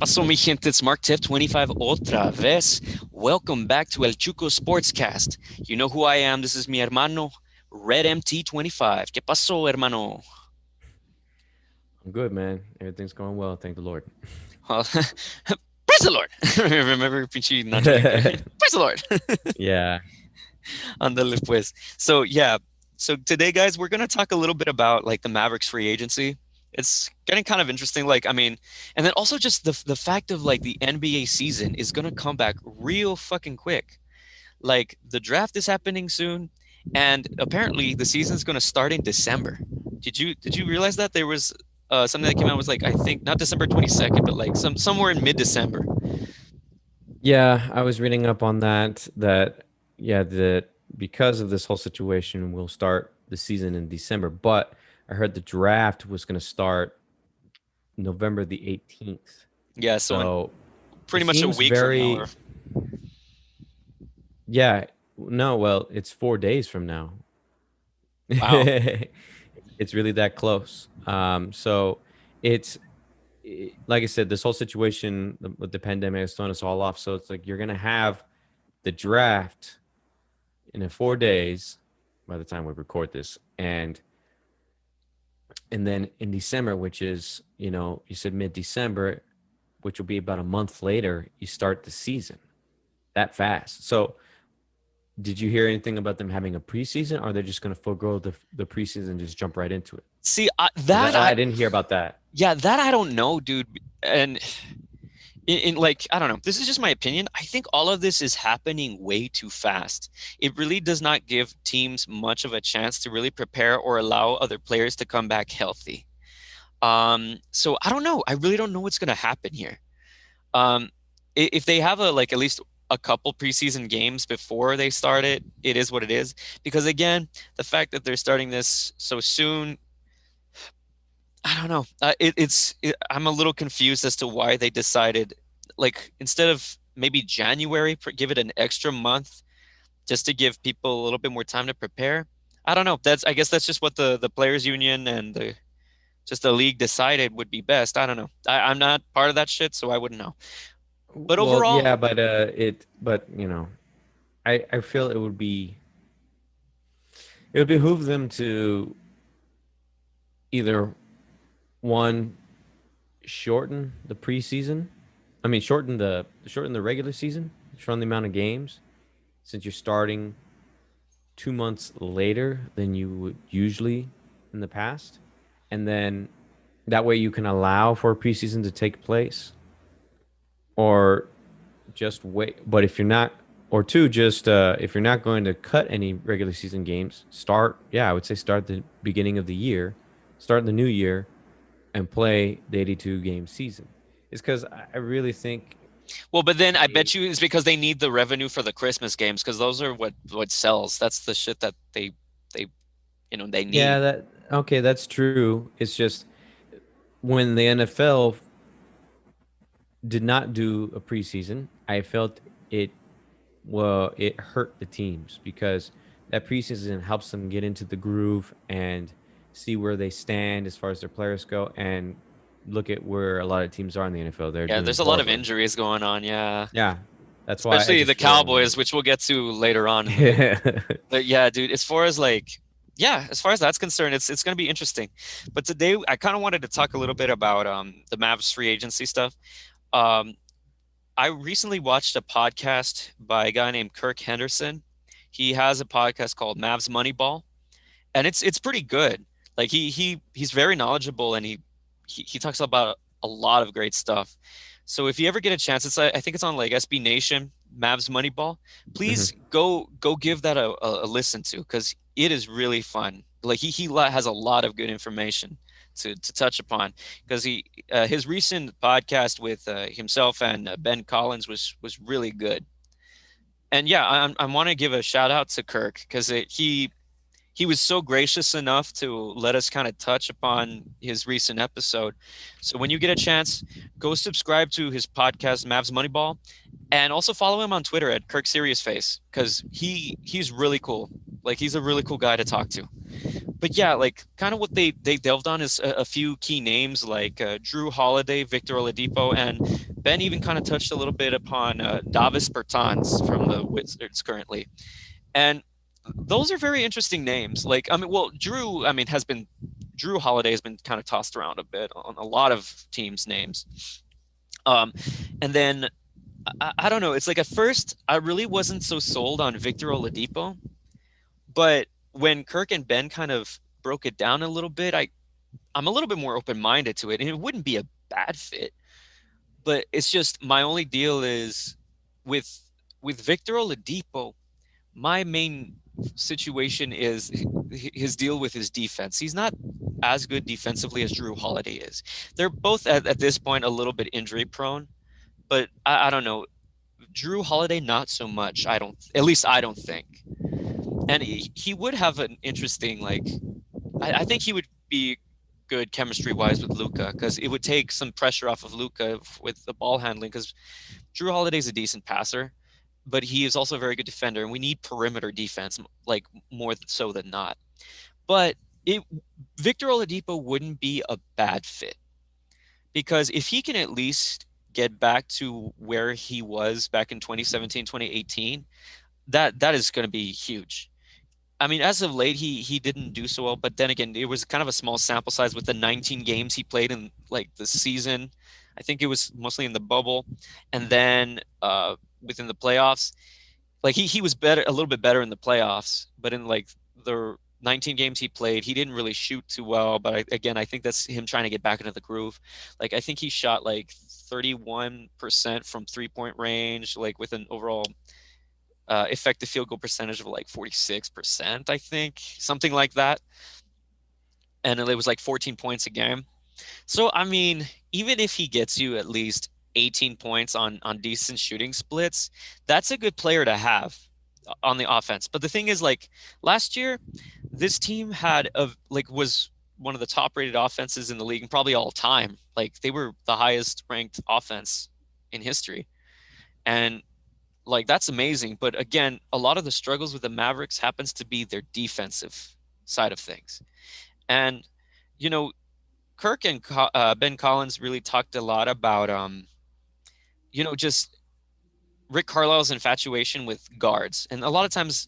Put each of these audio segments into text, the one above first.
pasó, mi gente? It's Mark Tip 25 otra vez. Welcome back to El Chuco Sportscast. You know who I am. This is mi hermano, Red MT 25. ¿Qué pasó, hermano? I'm good, man. Everything's going well. Thank the Lord. Well, praise the Lord. Remember pinche Nacho Libre? Praise the Lord. Yeah. Andale pues. So today, guys, we're gonna talk a little bit about like the Mavericks free agency. It's getting kind of interesting. Like, I mean, and then also just the fact of like the NBA season is gonna come back real fucking quick. Like the draft is happening soon, and apparently the season's gonna start in December. Did you realize that there was something that came out was like I think not December 22nd, but like somewhere in mid December. Yeah, I was reading up on that because of this whole situation, we'll start the season in December. But I heard the draft was going to start November the 18th. Yeah, so in So it pretty much a seems week from now. very, yeah, no, well, it's 4 days from now. Wow. It's really that close. So it's like I said, this whole situation with the pandemic has thrown us all off. So it's like you're gonna have the draft in 4 days by the time we record this, and then in December, which is you said mid-December, which will be about a month later, you start the season that fast. So did you hear anything about them having a preseason, or are they just going to forego the preseason and just jump right into it? See, 'Cause that I didn't hear about that. yeah, that I don't know, dude. And in like, I don't know. This is just my opinion. I think all of this is happening way too fast. It really does not give teams much of a chance to really prepare or allow other players to come back healthy. So I don't know. I really don't know what's going to happen here. Um, if they have a like at least a couple preseason games before they start it, it is what it is. Because again, the fact that they're starting this so soon, I don't know. I'm a little confused as to why they decided, like, instead of maybe January, give it an extra month just to give people a little bit more time to prepare. I don't know. I guess that's just what the players union and the league decided would be best. I don't know. I'm not part of that shit, so I wouldn't know. But Well, overall, yeah, but I feel it would behoove them to either one shorten the preseason. I mean, shorten the regular season, shorten the amount of games, since you're starting 2 months later than you would usually in the past, and then that way you can allow for preseason to take place, or just wait. But if you're not, or two, just if you're not going to cut any regular season games, start. Yeah, I would say start the beginning of the year, start the new year, and play the 82 game season. It's because I really think well, but then I they, bet you it's because they need the revenue for the Christmas games because those are what sells. That's the shit that they they need. yeah, that okay, that's true. It's just when the NFL did not do a preseason, I felt it it hurt the teams because that preseason helps them get into the groove and see where they stand as far as their players go, and look at where a lot of teams are in the NFL. They're Yeah, doing there's a lot of horribly. injuries going on. Yeah, Yeah, that's why I especially the just feel Cowboys, which we'll get to later on in the video. yeah. But yeah, dude, as far as like, yeah, as far as that's concerned, it's gonna be interesting. But today, I kind of wanted to talk a little bit about the Mavs free agency stuff. Um, I recently watched a podcast by a guy named Kirk Henderson. He has a podcast called Mavs Moneyball, and it's pretty good. Like he's very knowledgeable, and he talks about a lot of great stuff. So if you ever get a chance, I think it's on like SB Nation, Mavs Moneyball. Mhm. Please go give that a listen to because it is really fun. Like he has a lot of good information to touch upon because his recent podcast with himself and Ben Collins was really good. And yeah, I want to give a shout out to Kirk because he was so gracious enough to let us kind of touch upon his recent episode. So when you get a chance, go subscribe to his podcast, Mavs Moneyball, and also follow him on Twitter at Kirk Serious Face because he's really cool. Like he's a really cool guy to talk to. But yeah, like kind of what they delved on is a few key names like Drew Holiday, Victor Oladipo, and Ben even kind of touched a little bit upon Davis Bertans from the Wizards currently. And those are very interesting names. Like, I mean, well, Drew Holiday has been kind of tossed around a bit on a lot of teams' names. Um, and then I don't know. It's like at first I really wasn't so sold on Victor Oladipo, but when Kirk and Ben kind of broke it down a little bit, I'm a little bit more open minded to it, and it wouldn't be a bad fit. But it's just my only deal is with Victor Oladipo. My main situation is his deal with his defense. He's not as good defensively as Drew Holiday is. They're both at this point a little bit injury prone, but I don't know. Drew Holiday, not so much. I don't, at least I don't think. And he would have an interesting, like, I think he would be good chemistry wise with Luca because it would take some pressure off of Luca with the ball handling because Drew Holiday's a decent passer, but he is also a very good defender, and we need perimeter defense like more so than not. But it Victor Oladipo wouldn't be a bad fit because if he can at least get back to where he was back in 2017, 2018, that is going to be huge. I mean, as of late, he didn't do so well, but then again, it was kind of a small sample size with the 19 games he played in like the season. I think it was mostly in the bubble, and then within the playoffs, like he was better, a little bit better in the playoffs, but in like the 19 games he played, he didn't really shoot too well. But again, I think that's him trying to get back into the groove. Like I think he shot like 31% from 3-point range, like with an overall effective field goal percentage of like 46%, I think, something like that. And it was like 14 points a game. So, I mean, even if he gets you at least 18 points on decent shooting splits, that's a good player to have on the offense. But the thing is, like last year, this team was one of the top rated offenses in the league and probably all time. Like they were the highest ranked offense in history. And like that's amazing. But again, a lot of the struggles with the Mavericks happens to be their defensive side of things. And you know, Kirk and Ben Collins really talked a lot about just Rick Carlisle's infatuation with guards, and a lot of times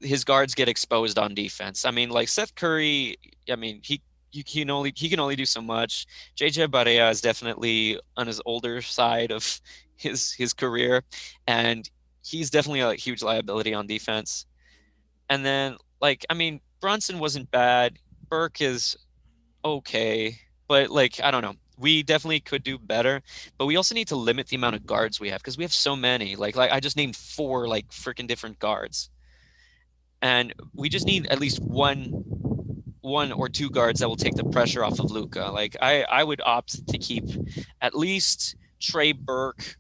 his guards get exposed on defense. I mean, like Seth Curry, I mean he can only do so much. JJ Barea is definitely on his older side of his career, and he's definitely a huge liability on defense. And then like I mean Brunson wasn't bad. Burke is okay, but like I don't know. We definitely could do better, but we also need to limit the amount of guards we have because we have so many. Like I just named four like freaking different guards, and we just need at least one or two guards that will take the pressure off of Luca. Like I would opt to keep at least Trey Burke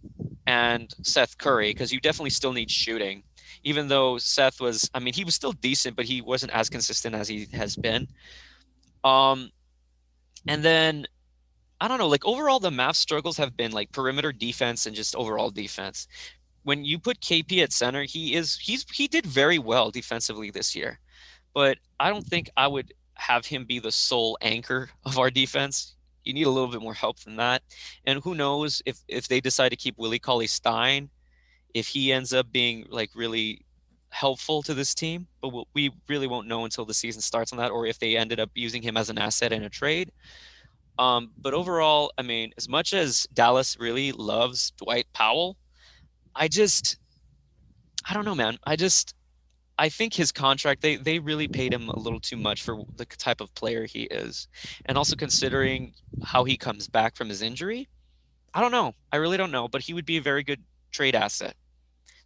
and Seth Curry because you definitely still need shooting. Even though Seth was, I mean, he was still decent, but he wasn't as consistent as he has been. Um, and then I don't know, like overall the Mavs struggles have been like perimeter defense and just overall defense. When you put KP at center, he did very well defensively this year. But I don't think I would have him be the sole anchor of our defense. You need a little bit more help than that. And who knows if they decide to keep Willie Cauley-Stein, if he ends up being like really helpful to this team, but we really won't know until the season starts on that, or if they ended up using him as an asset in a trade. But overall, I mean, as much as Dallas really loves Dwight Powell, I just, I don't know, man. I think his contract, they really paid him a little too much for the type of player he is. And also considering how he comes back from his injury, I don't know. I really don't know, but he would be a very good trade asset.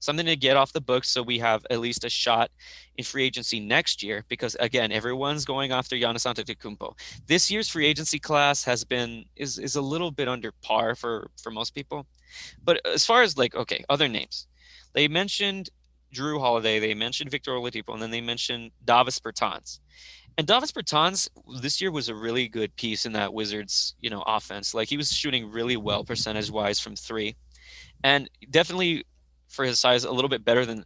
Something to get off the books so we have at least a shot in free agency next year because again, everyone's going after Giannis Antetokounmpo. This year's free agency class is a little bit under par for most people. But as far as like okay, other names. They mentioned Drew Holiday, they mentioned Victor Oladipo, and then they mentioned Davis Bertans. And Davis Bertans this year was a really good piece in that Wizards, offense. Like he was shooting really well percentage wise from three, and definitely for his size a little bit better than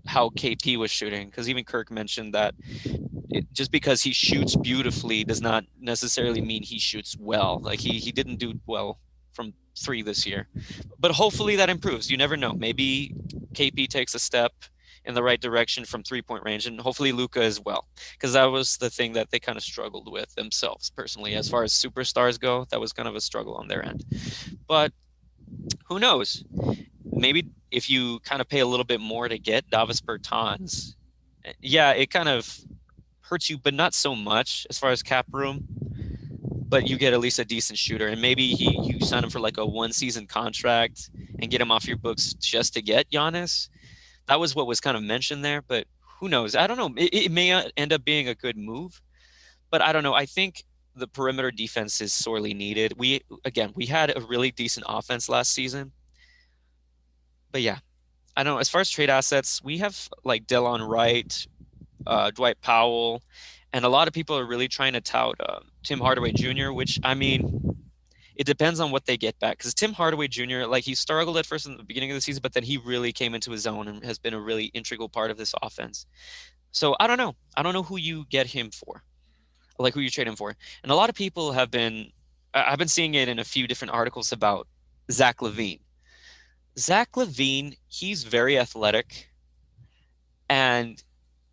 how KP was shooting, because even Kirk mentioned that just because he shoots beautifully does not necessarily mean he shoots well. Like he didn't do well from three this year, but hopefully that improves. You never know. Maybe KP takes a step in the right direction from 3-point range, and hopefully Luka as well, because that was the thing that they kind of struggled with themselves personally. As far as superstars go, that was kind of a struggle on their end. But who knows? Maybe if you kind of pay a little bit more to get Davis Bertans, yeah, it kind of hurts you, but not so much as far as cap room. But you get at least a decent shooter, and maybe you sign him for like a 1-season contract and get him off your books just to get Giannis. That was what was kind of mentioned there, but who knows? I don't know. It may end up being a good move, but I don't know. I think the perimeter defense is sorely needed. We had a really decent offense last season, but yeah, I don't know. As far as trade assets, we have like Delon Wright, Dwight Powell, and a lot of people are really trying to tout Tim Hardaway Jr., which I mean, it depends on what they get back. Because Tim Hardaway Jr., like he struggled at first in the beginning of the season, but then he really came into his own and has been a really integral part of this offense. So I don't know. I don't know who you get him for, like who you trade him for. And a lot of people have been, I've been seeing it in a few different articles about Zach LaVine. Zach LaVine, he's very athletic, and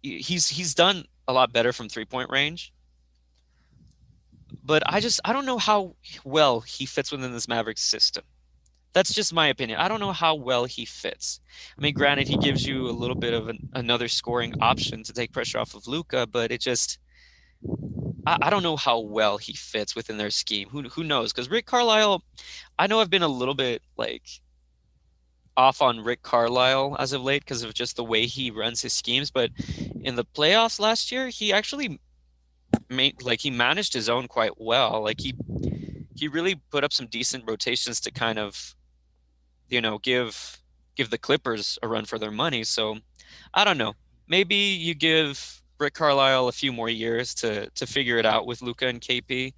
he's done a lot better from 3-point range. But I don't know how well he fits within this Mavericks system. That's just my opinion. I don't know how well he fits. I mean, granted, he gives you a little bit of another scoring option to take pressure off of Luka, but it just I don't know how well he fits within their scheme. Who knows? Because Rick Carlisle, I know I've been a little bit like off on Rick Carlisle as of late because of just the way he runs his schemes, but in the playoffs last year, he actually he managed his own quite well. Like he really put up some decent rotations to kind of give the Clippers a run for their money. So I don't know. Maybe you give Rick Carlisle a few more years to figure it out with Luka and KP.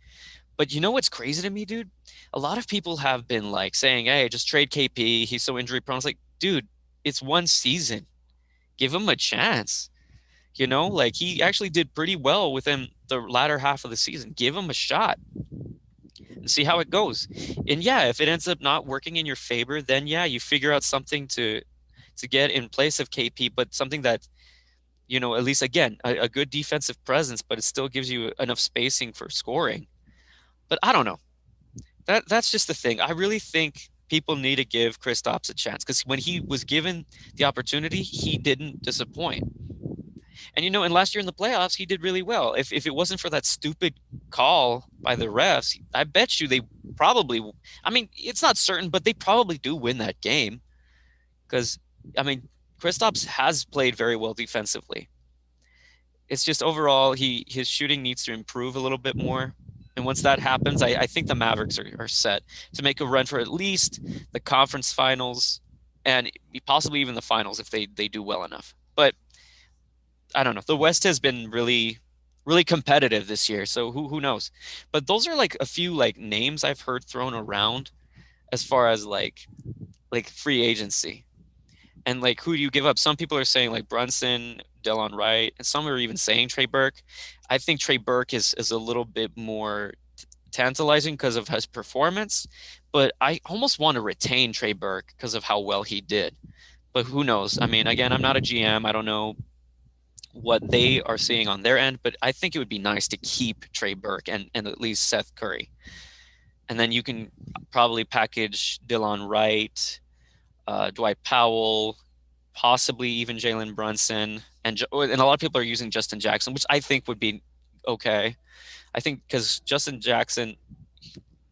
But you know what's crazy to me, dude? A lot of people have been like saying, "Hey, just trade KP. He's so injury prone." It's like, dude, it's one season. Give him a chance. Like he actually did pretty well within the latter half of the season. Give him a shot and see how it goes. And yeah, if it ends up not working in your favor, then yeah, you figure out something to get in place of KP, but something that, at least again, a good defensive presence, but it still gives you enough spacing for scoring. But I don't know. That's just the thing. I really think people need to give Kristaps a chance because when he was given the opportunity, he didn't disappoint. And and last year in the playoffs, he did really well. If it wasn't for that stupid call by the refs, I bet you they probably, I mean, it's not certain, but they probably do win that game. Because, I mean, Kristaps has played very well defensively. It's just overall, his shooting needs to improve a little bit more. And once that happens, I think the Mavericks are set to make a run for at least the conference finals and possibly even the finals if they do well enough. But I don't know. The West has been really, really competitive this year. So who knows? But those are like a few like names I've heard thrown around as far as like free agency. And like who do you give up? Some people are saying like Brunson, Delon Wright, and some are even saying Trey Burke. I think Trey Burke is a little bit more tantalizing because of his performance, but I almost want to retain Trey Burke because of how well he did. But who knows? I mean, again, I'm not a GM. I don't know what they are seeing on their end, but I think it would be nice to keep Trey Burke and at least Seth Curry. And then you can probably package Delon Wright, Dwight Powell, possibly even Jalen Brunson, and a lot of people are using Justin Jackson, which I think would be okay. I think because Justin Jackson,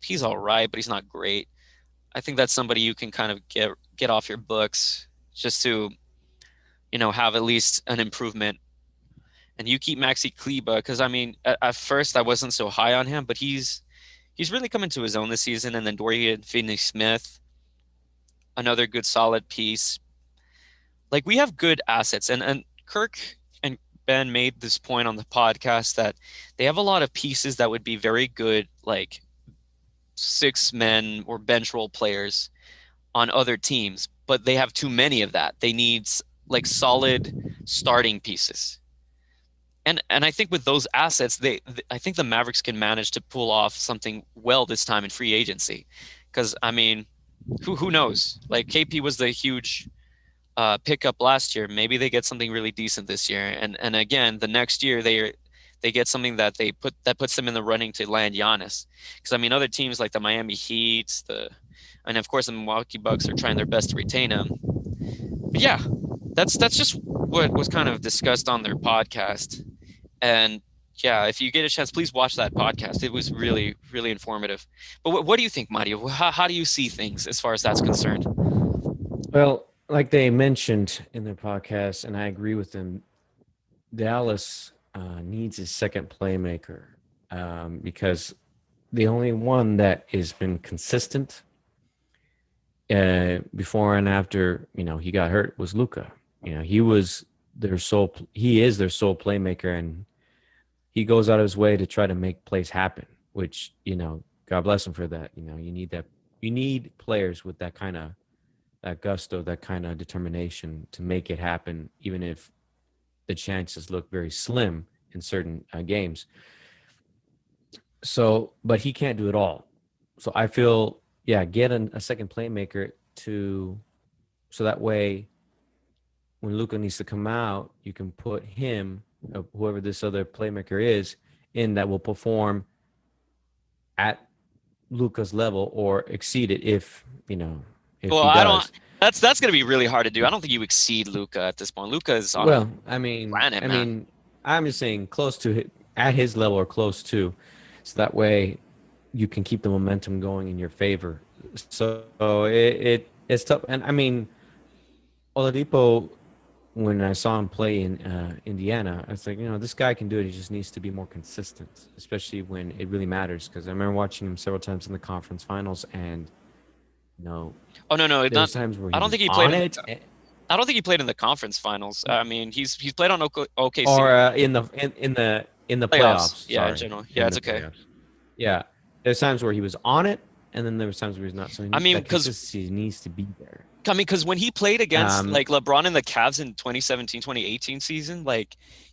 he's all right, but he's not great. I think that's somebody you can kind of get off your books just to, have at least an improvement. And you keep Maxi Kleba because I mean, at first I wasn't so high on him, but he's really coming to his own this season. And then Dorian Finney-Smith, another good solid piece. Like we have good assets, and Kirk and Ben made this point on the podcast that they have a lot of pieces that would be very good, like 6 men or bench role players on other teams, but they have too many of that. They need like solid starting pieces. And I think with those assets, I think the Mavericks can manage to pull off something well this time in free agency, because I mean, who knows? Like KP was the huge pickup last year. Maybe they get something really decent this year, and again the next year they get something that puts them in the running to land Giannis. Because I mean, other teams like the Miami Heat, and of course the Milwaukee Bucks are trying their best to retain him. But yeah, that's just what was kind of discussed on their podcast. And yeah, if you get a chance, please watch that podcast. It was really, really informative. But what do you think, Mario? How do you see things as far as that's concerned? Well, like they mentioned in their podcast, and I agree with them, Dallas needs a second playmaker because the only one that has been consistent before and after he got hurt was Luka. He is their sole playmaker, and he goes out of his way to try to make plays happen. Which God bless him for that. You need that. You need players with that gusto, that kind of determination to make it happen, even if the chances look very slim in certain games. So, but he can't do it all. So I feel, yeah, get a second playmaker so that way when Luka needs to come out, you can put him, whoever this other playmaker is, in that will perform at Luka's level or exceed it if Well, he I don't. does. That's going to be really hard to do. I don't think you exceed Luca at this point. Luca is on a Well, I mean, planet, I man. mean, I'm just saying close to at his level or close to, so that way you can keep the momentum going in your favor. So it's tough, and I mean, Oladipo. When I saw him play in Indiana, I was like, this guy can do it. He just needs to be more consistent, especially when it really matters. Because I remember watching him several times in the conference finals, and you know, Oh no, it's there not. was times where I he don't was think he played on in it, I don't think he played in the conference finals. I mean, he's played on OKC or in the playoffs. playoffs. Yeah, in Sorry, general. Yeah, in it's the okay. playoffs. Yeah, there's times where he was on it, and then there was times where he's not. So I mean, that because consistency needs to be there. because when he played against Um, like LeBron in the Cavs in 2017, 2018 season,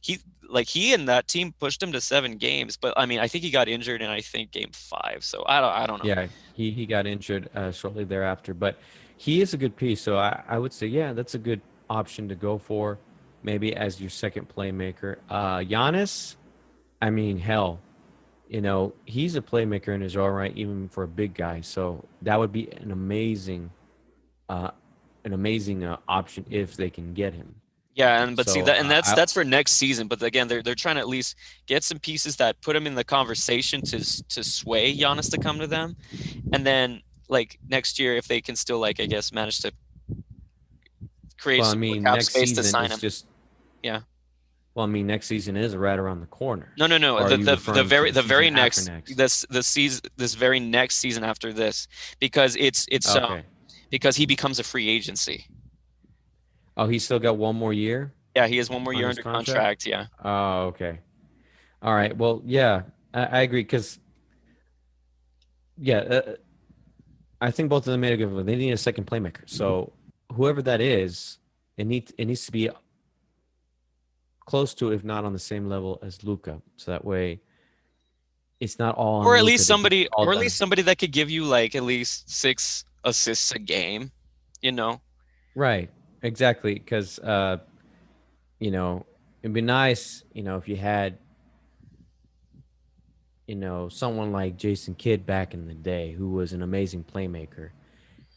he he and that team pushed him to 7 games. But I mean, I think he got injured in I think game 5. So I don't know. Yeah, he got injured shortly thereafter, but he is a good piece. So I would say, yeah, that's a good option to go for, maybe as your second playmaker. Giannis, I mean, hell, he's a playmaker and is all right even for a big guy. So that would be uh, an amazing option if they can get him. Yeah, and but see So that, and that's for next season. But again, they're trying to at least get some pieces that put him in the conversation to sway Giannis to come to them, and then like next year if they can still like I guess manage to create well, I some more mean, cap next space to season sign is him. just Yeah. well, I mean, next season is right around the corner. No. Or are you The referring to very the season after next next? this very next season after this, because it's Okay. because he becomes a free agency. Oh, he's still got one more year Yeah, he has one more on year his under contract? contract. Yeah. Oh, okay. All right. Well, yeah, I agree because, yeah, I think both of them made a good one. They need a second playmaker. So whoever that is, it needs to be close to, if not on the same level as Luca. So that way it's not all Or on at Luca least to get somebody it all or at least done. somebody that could give you like at least 6 assists a game, you know. Right. Exactly. Because, it'd be nice, if you had someone like Jason Kidd back in the day, who was an amazing playmaker.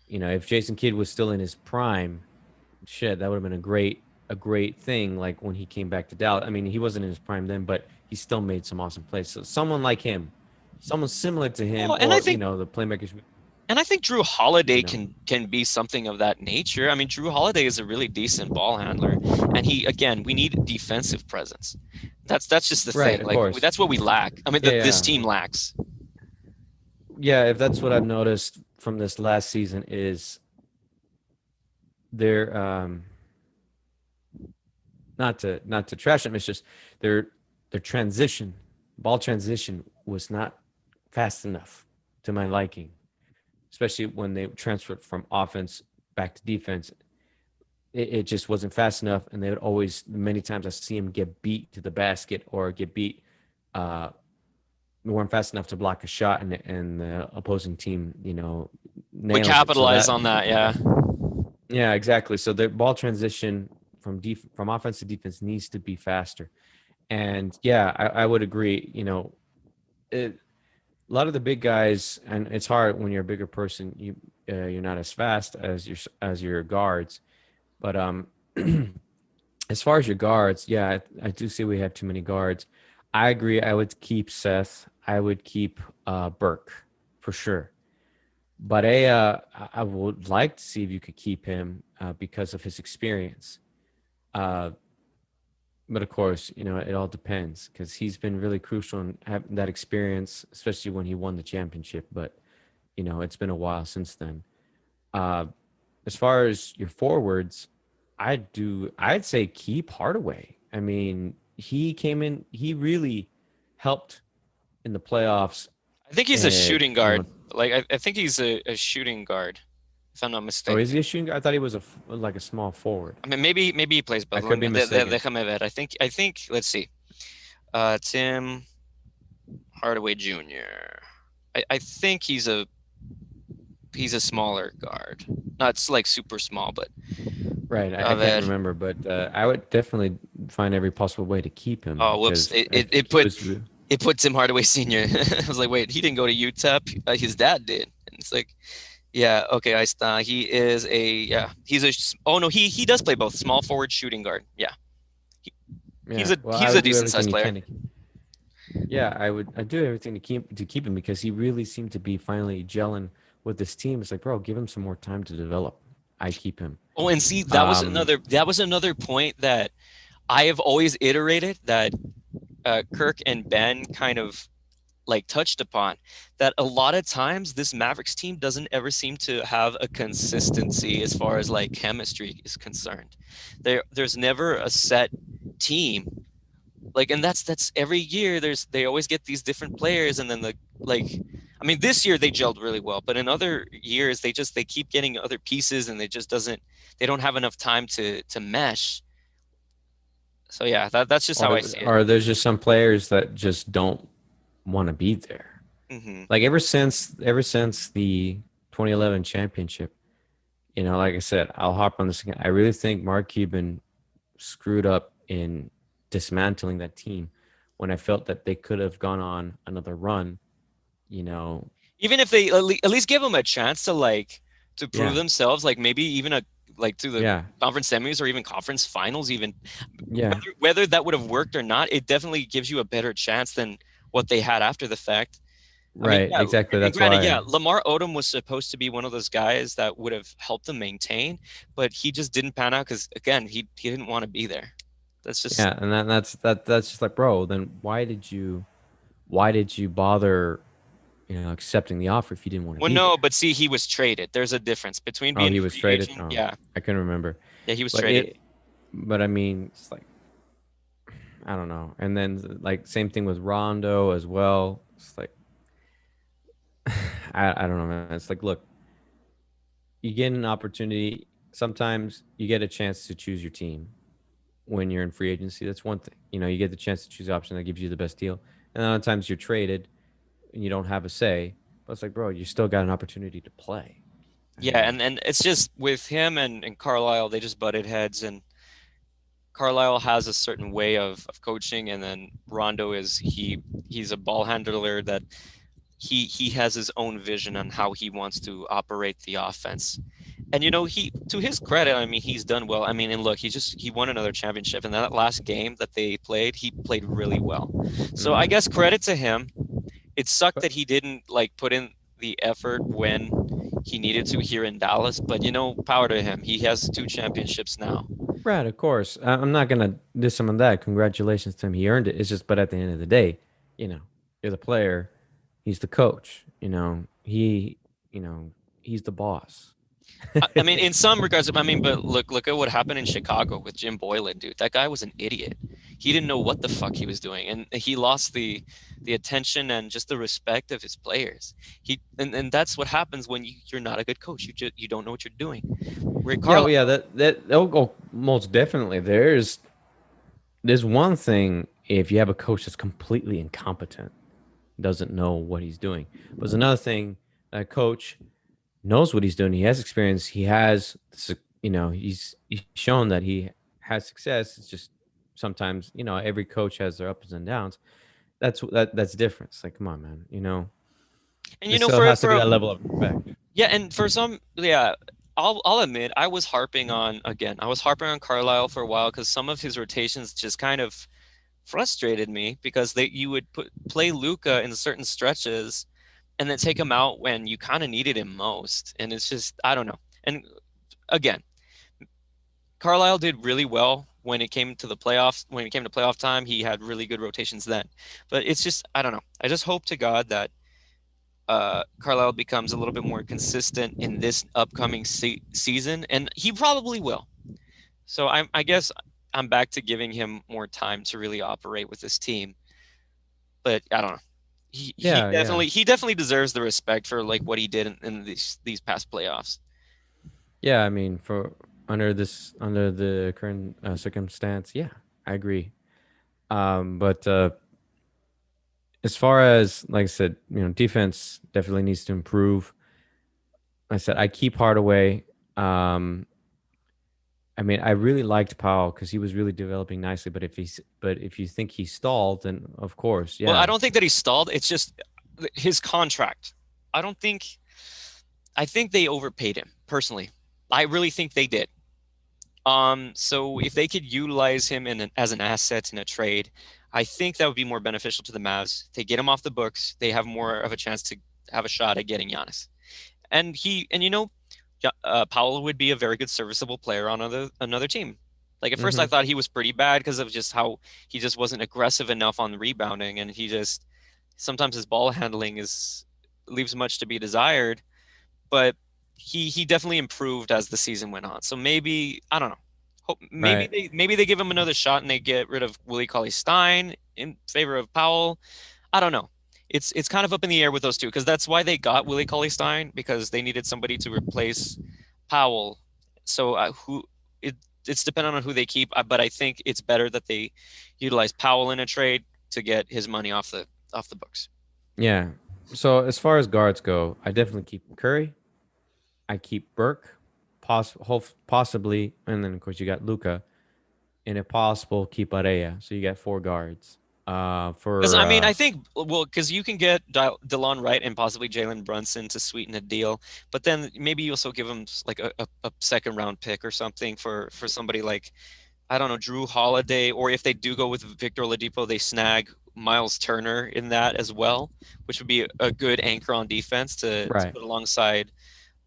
If Jason Kidd was still in his prime, shit, that would have been a great thing. Like when he came back to Dallas. I mean, he wasn't in his prime then, but he still made some awesome plays. So someone like him, someone similar to him, Well, or the playmakers, and I think Drew Holiday you know. can be something of that nature. I mean, Drew Holiday is a really decent ball handler, and he again we need defensive presence. That's just the Right, thing. of Like course. that's what we lack. I mean, Yeah, this yeah. team lacks. Yeah, if that's what I've noticed from this last season is their not to trash them, it's just their transition, ball transition was not fast enough to my liking, especially when they transferred from offense back to defense. it just wasn't fast enough, and they would always many times I see him get beat to the basket or get beat. Uh, we weren't fast enough to block a shot, and the opposing team, We nails it. So capitalize that, on that, yeah. yeah, exactly. So the ball transition from offense to defense needs to be faster. And yeah, I would agree. A lot of the big guys, and it's hard when you're a bigger person. You're not as fast as your guards, but as far as your guards, yeah, I do see we have too many guards. I agree. I would keep Seth. I would keep Burke for sure. But I would like to see if you could keep him because of his experience. Uh, but of course, it all depends because he's been really crucial in having that experience, especially when he won the championship. But it's been a while since then. Uh, as far as your forwards, I'd say keep Hardaway. I mean, he came in, he really helped in the playoffs. I think he's a And shooting guard. Like I think he's a shooting guard, if I'm not oh, is mistaken. he a shooting guard? I thought he was like a small forward. I mean, maybe he plays I both. could be mistaken. Déjame ver. I think. Let's see. Tim Hardaway Jr. I think he's a smaller guard. Not like super small, but Right, I a can't ver. remember, but I would definitely find every possible way to keep him Oh, whoops! because It, I it, think it he put was. it put Tim Hardaway Sr. I was like, wait, he didn't go to UTEP. His dad did. And it's like, yeah, okay, I está. He is yeah. Oh no, he does play both small forward, shooting guard. Yeah, he, Yeah, well, I he's a would do decent everything sized he player. can. Yeah, I'd do everything to keep him because he really seemed to be finally gelling with this team. It's like, bro, give him some more time to develop. I keep him. Oh, and see, Um, that was another point that I have always iterated that Kirk and Ben kind of like touched upon, that a lot of times this Mavericks team doesn't ever seem to have a consistency as far as like chemistry is concerned. There's never a set team, like, and that's every year. They always get these different players, and then I mean, this year they gelled really well, but in other years they keep getting other pieces, and they don't have enough time to mesh. So yeah, that's just how I see it. or there's just some players that just don't want to be there. Hmm. Like ever since the 2011 championship, like I said, I'll hop on this again. I really think Mark Cuban screwed up in dismantling that team when I felt that they could have gone on another run. You know, Even if they at least give them a chance to prove yeah, themselves, like maybe even to the yeah, conference semis or even conference finals, even yeah. whether that would have worked or not, it definitely gives you a better chance than what they had after the fact. I mean, Right, yeah, exactly. and That's granted, yeah, why. Lamar Odom was supposed to be one of those guys that would have helped them maintain, but he just didn't pan out because again, he didn't want to be there. That's just Yeah, and that's just like, bro. Then why did you bother, accepting the offer if you didn't want to well, be no, there? but see, he was traded. There's a difference between Oh, being he a was free traded. agent. Oh, Yeah, I couldn't remember. yeah, he was But traded. I mean, it's like I don't know. And then like same thing with Rondo as well. It's like I don't know, man. It's like, look, you get an opportunity. Sometimes you get a chance to choose your team when you're in free agency. That's one thing. You get the chance to choose the option that gives you the best deal. And other times you're traded and you don't have a say. But it's like, bro, you still got an opportunity to play. I Yeah, mean, and it's just with him and Carlisle, they just butted heads, and Carlisle has a certain way of coaching, and then Rondo he's a ball handler that he has his own vision on how he wants to operate the offense. And he, to his credit, I mean, he's done well. I mean, and look, he won another championship, and that last game that they played, he played really well. So I mhm. guess credit to him. It sucked But that he didn't like put in the effort when he needed to here in Dallas, but power to him. He has two championships now. right, of course. I'm not gonna diss him on that. Congratulations to him. He earned it. It's just, but at the end of the day, you know, you're the player. He's the coach. You know, he's the boss. I mean, in some regards, I mean, but look at what happened in Chicago with Jim Boylan, dude. That guy was an idiot. he didn't know what the fuck he was doing, and he lost the attention and just the respect of his players. And that's what happens when you're not a good coach. You don't know what you're doing. Ray Yeah, well, Carlisle. yeah, that'll go most definitely. There's one thing if you have a coach that's completely incompetent, doesn't know what he's doing. But there's another thing, that coach knows what he's doing. He has experience. He has, he's shown that he has success. It's just sometimes, every coach has their ups and downs. That's different. It's like, come on, man. And There you know, still for has to be for that level of respect. yeah, and for some, yeah, I'll admit I was harping on again. I was harping on Carlisle for a while because some of his rotations just kind of frustrated me because you would play Luca in certain stretches and then take him out when you kind of needed him most, and it's just I don't know. And again, Carlisle did really well when it came to the playoffs. When it came to playoff time, he had really good rotations then. But it's just I don't know. I just hope to God that Carlisle becomes a little bit more consistent in this upcoming season, and he probably will. So I guess I'm back to giving him more time to really operate with this team. But I don't know. He Yeah, yeah. definitely deserves the respect for like what he did in these past playoffs. Yeah, I mean, for under the current circumstance, yeah, I agree. But as far as like I said, defense definitely needs to improve. Like I said I keep Hardaway. Um, I mean, I really liked Powell because he was really developing nicely. But if you think he stalled, then of course, Well, I yeah, don't think that he stalled. It's just his contract. I don't think. I think they overpaid him personally. I really think they did. So if they could utilize him as an asset in a trade, I think that would be more beneficial to the Mavs. They get him off the books. They have more of a chance to have a shot at getting Giannis. And Powell would be a very good serviceable player on another team. Like at first, I hmm thought he was pretty bad because of just how he just wasn't aggressive enough on the rebounding, and he just sometimes his ball handling is leaves much to be desired. But he definitely improved as the season went on. So maybe I don't know. right, Maybe they give him another shot and they get rid of Willie Cauley Stein in favor of Powell. I don't know. It's kind of up in the air with those two because that's why they got Willie Cauley Stein because they needed somebody to replace Powell. So it's dependent on who they keep, but I think it's better that they utilize Powell in a trade to get his money off the books. yeah. So as far as guards go, I definitely keep Curry. I keep Burke, possibly, and then of course you got Luca, and if possible, keep Area. So you got four guards. Because For I mean, I think because you can get DeLon Wright and possibly Jalen Brunson to sweeten a deal, but then maybe you also give them like a second round pick or something for somebody like I don't know Drew Holiday, or if they do go with Victor Oladipo, they snag Miles Turner in that as well, which would be a good anchor on defense to right, put alongside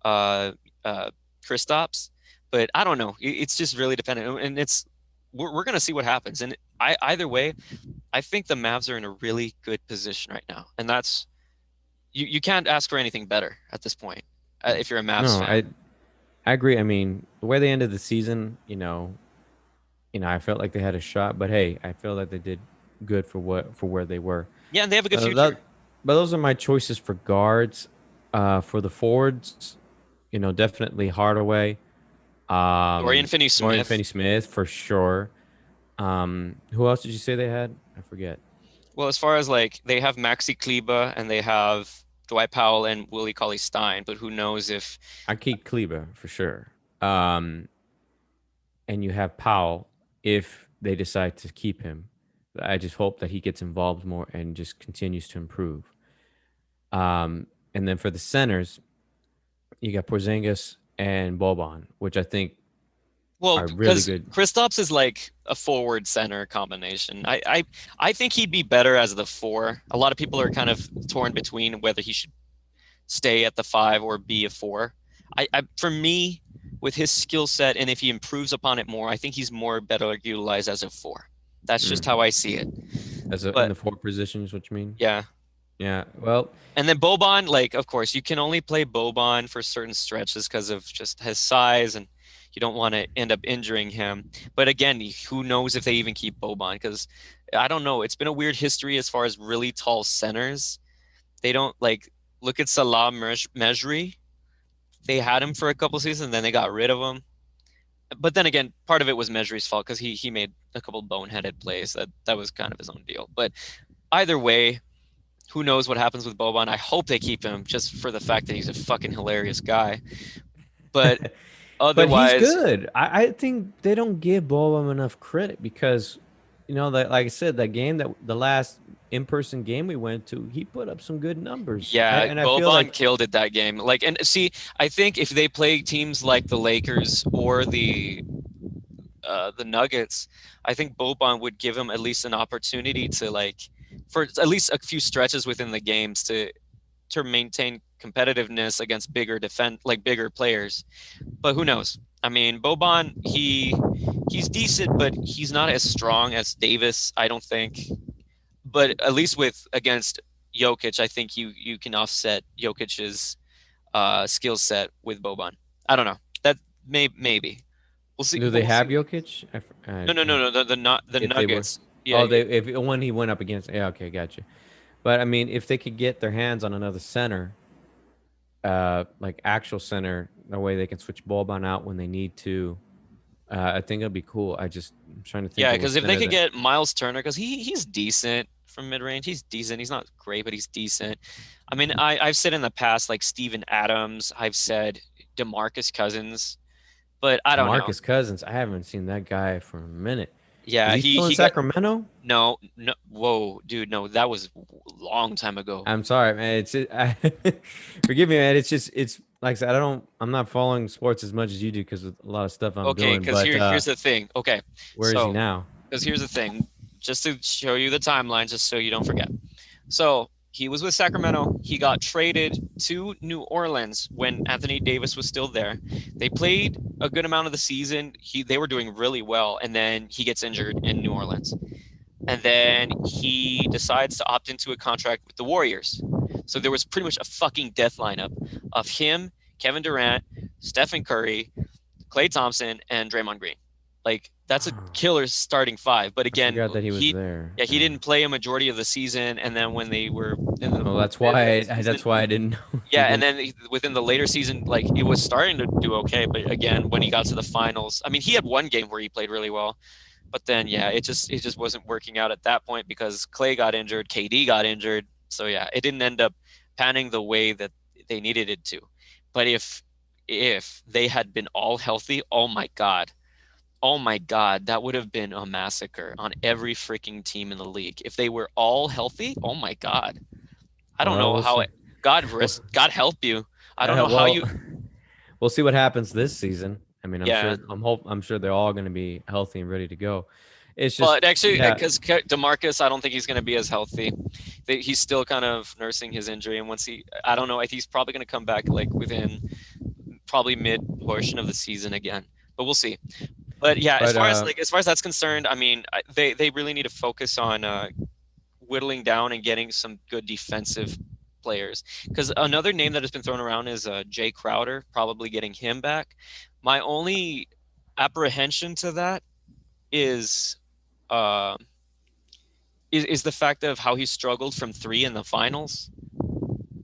uh, uh, Kristaps. But I don't know. It's just really dependent, and we're gonna see what happens. And either way, I think the Mavs are in a really good position right now, and that's you can't ask for anything better at this point if you're a Mavs no, fan. I agree. I mean, the way they ended the season, I felt like they had a shot, but hey, I feel like they did good for where they were. Yeah, and they have a good future. That, but those are my choices for guards. For the forwards, definitely Hardaway, Dorian Dorian Finney-Smith. Finney-Smith for sure. Who else did you say they had? I forget. Well, as far as like they have Maxi Kleba and they have Dwight Powell and Willie Cauley Stein, but who knows if I keep Kleba for sure. Um, and you have Powell if they decide to keep him. I just hope that he gets involved more and just continues to improve. And then for the centers, you got Porzingis and Boban, which I think well, are really because good. Kristaps is like a forward center combination. I think he'd be better as the four. A lot of people are kind of torn between whether he should stay at the five or be a four. For me, with his skill set and if he improves upon it more, I think he's more better utilized as a four. That's just Mm. how I see it. As in But the forward positions, what you mean? yeah. Yeah. Well, And then Boban, like, of course, you can only play Boban for certain stretches because of just his size. And You don't want to end up injuring him. But again, who knows if they even keep Boban? Because I don't know. It's been a weird history as far as really tall centers. They don't like look at Salah Mejri. They had him for a couple seasons, then they got rid of him. But then again, part of it was Mejri's fault because he made a couple boneheaded plays that was kind of his own deal. But either way, who knows what happens with Boban? I hope they keep him just for the fact that he's a fucking hilarious guy. But But he's otherwise, good. I think they don't give Boba enough credit because, that like I said, that game that the last in-person game we went to, he put up some good numbers. yeah, And I feel Boban like killed it that game. Like, and see, I think if they play teams like the Lakers or the Nuggets, I think Boban would give him at least an opportunity to like, for at least a few stretches within the games to maintain competitiveness against bigger players. But who knows? I mean, Boban, he's decent, but he's not as strong as Davis, I don't think. But at least with against Jokic, I think you can offset Jokic's skill set with Boban. I don't know. That maybe we'll see. do But they we'll have see. Jokic? No. The If they were, Nuggets. Yeah, oh, yeah. they if when he went up against, yeah, okay, gotcha. But I mean, if they could get their hands on another center, like actual center, the way they can switch Boban out when they need to, I think it'd be cool. I'm trying to think Yeah, of a because if they center could that. get Miles Turner, because he's decent from mid range. He's decent. He's not great, but he's decent. I mean, I've said in the past like Steven Adams. I've said DeMarcus Cousins, but I don't know. DeMarcus Cousins. I haven't seen that guy for a minute. Is Yeah, he still in he got Sacramento? no. Whoa, dude, no, that was a long time ago. I'm sorry, man. Forgive me, man. It's like I said, I'm not following sports as much as you do because of a lot of stuff I'm Okay, doing. because But here's the thing. Okay, where is he so now? because here's the thing, just to show you the timeline, just so you don't forget. So he was with Sacramento. He got traded to New Orleans when Anthony Davis was still there. They played a good amount of the season. They were doing really well, and then he gets injured in New Orleans. And then he decides to opt into a contract with the Warriors. So there was pretty much a fucking death lineup of him, Kevin Durant, Stephen Curry, Klay Thompson, and Draymond Green. Like that's a Oh, killer starting five. But I again, forgot that he was there. he didn't play a majority of the season. And then when they were in the Well, later season, that's why I didn't know he yeah, and didn't. then within the later season, like it was starting to do okay. But again, when he got to the finals, I mean, he had one game where he played really well. But then, yeah, it just wasn't working out at that point because Clay got injured, KD got injured. So yeah, it didn't end up panning the way that they needed it to. But if they had been all healthy, oh my god, that would have been a massacre on every freaking team in the league. If they were all healthy, oh my god, I don't Well, know we'll how see. it. God Well, God help you. I don't know how well, you. we'll see what happens this season. I mean, Yeah, I'm sure they're all going to be healthy and ready to go. It's just, but actually, yeah, because Demarcus, I don't think he's going to be as healthy. He's still kind of nursing his injury, and once I don't know, he's probably going to come back like within probably mid portion of the season again. But we'll see. But yeah, but as far as that's concerned, I mean, they really need to focus on whittling down and getting some good defensive players. Because another name that has been thrown around is Jay Crowder, probably getting him back. My only apprehension to that is uh, is the fact of how he struggled from three in the finals.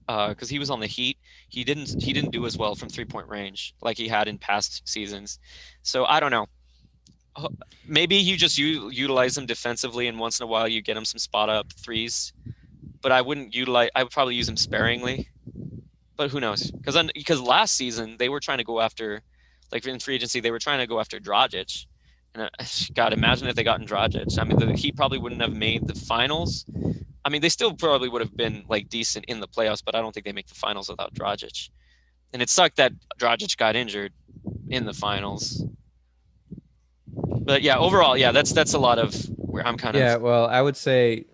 Because he was on the Heat, he didn't do as well from 3 point range like he had in past seasons. So I don't know. Maybe you just utilize him defensively, and once in a while you get him some spot up threes. But I wouldn't utilize. I would probably use him sparingly. But who knows? Because last season they were trying to go after, like in free agency, they were trying to go after Dragic. And God, imagine if they got in Dragic. I mean, he probably wouldn't have made the finals. I mean, they still probably would have been like decent in the playoffs, but I don't think they make the finals without Dragic. And it sucked that Dragic got injured in the finals. But yeah, overall, yeah, that's a lot of where I'm kind of. yeah. Well, I would say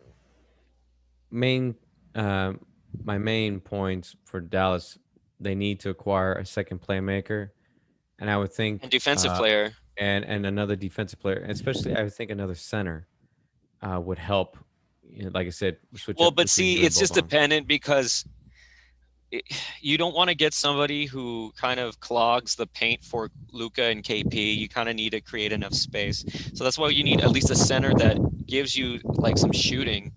main, um, my main points for Dallas, they need to acquire a second playmaker, and I would And think, defensive player. and another defensive player, especially I would think another center, would help. Like I said, switch Well, up but between see, you and it's just Boban. dependent because it, you don't want to get somebody who kind of clogs the paint for Luka and KP. You kind of need to create enough space. So that's why you need at least a center that gives you like some shooting.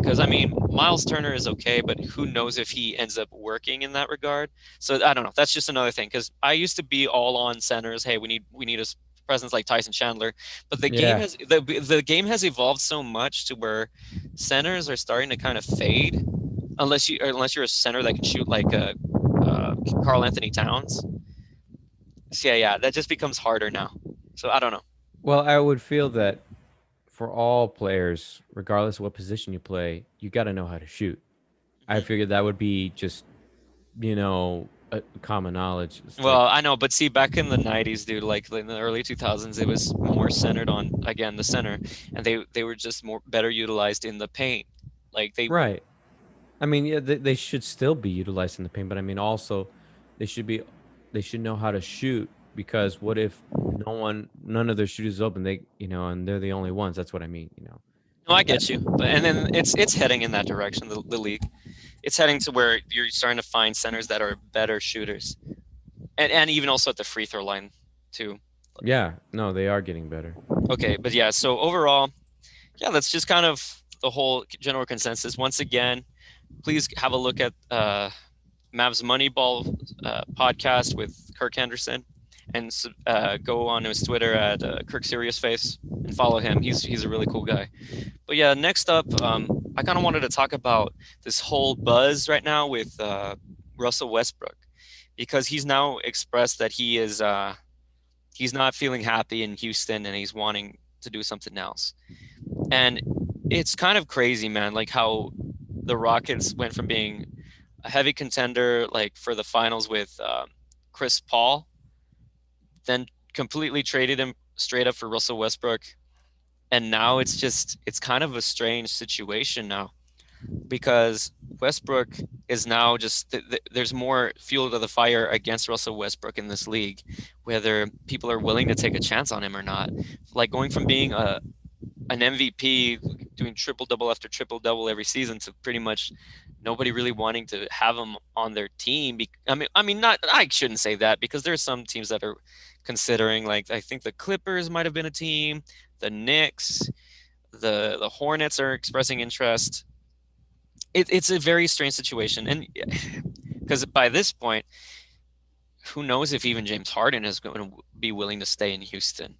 Because I mean, Miles Turner is okay, but who knows if he ends up working in that regard? So I don't know. That's just another thing. Because I used to be all on centers. Hey, we need a presence like Tyson Chandler, but Yeah. the game has evolved so much to where centers are starting to kind of fade unless you're a center that can shoot like Carl Anthony Towns. So yeah, that just becomes harder now. So I don't know. Well, I would feel that for all players, regardless of what position you play, you got to know how to shoot. I Mhm. figured that would be just, a common knowledge. It's like, Well, I know, but see, back in the '90s, dude, like in the early 2000s, it was more centered on again the center, and they were just more better utilized in the paint. Like they, right. I mean, yeah, they should still be utilized in the paint, but I mean, also, they should be, they should know how to shoot because what if none of their shooters is open? And they're the only ones. That's what I mean. no, I That, get you, but and then it's heading in that direction. The league, it's heading to where you're starting to find centers that are better shooters, and even also at the free throw line, too. yeah, no, they are getting better. Okay, but yeah, so overall, yeah, that's just kind of the whole general consensus. Once again, please have a look at Mavs Moneyball podcast with Kirk Henderson, and go on his Twitter at Kirk Serious Face and follow him. He's a really cool guy. But yeah, next up, I kind of wanted to talk about this whole buzz right now with Russell Westbrook because he's now expressed that he's not feeling happy in Houston and he's wanting to do something else. And it's kind of crazy, man, like how the Rockets went from being a heavy contender like for the finals with Chris Paul, then completely traded him straight up for Russell Westbrook, and now it's kind of a strange situation now because Westbrook is now there's more fuel to the fire against Russell Westbrook in this league, whether people are willing to take a chance on him or not. Like going from being an MVP, doing triple double after triple double every season, to pretty much nobody really wanting to have him on their team. I mean, not I shouldn't say that because there's some teams that are considering. Like I think the Clippers might have been a team, the Knicks, the Hornets are expressing interest. It's a very strange situation, and because by this point, who knows if even James Harden is going to be willing to stay in Houston?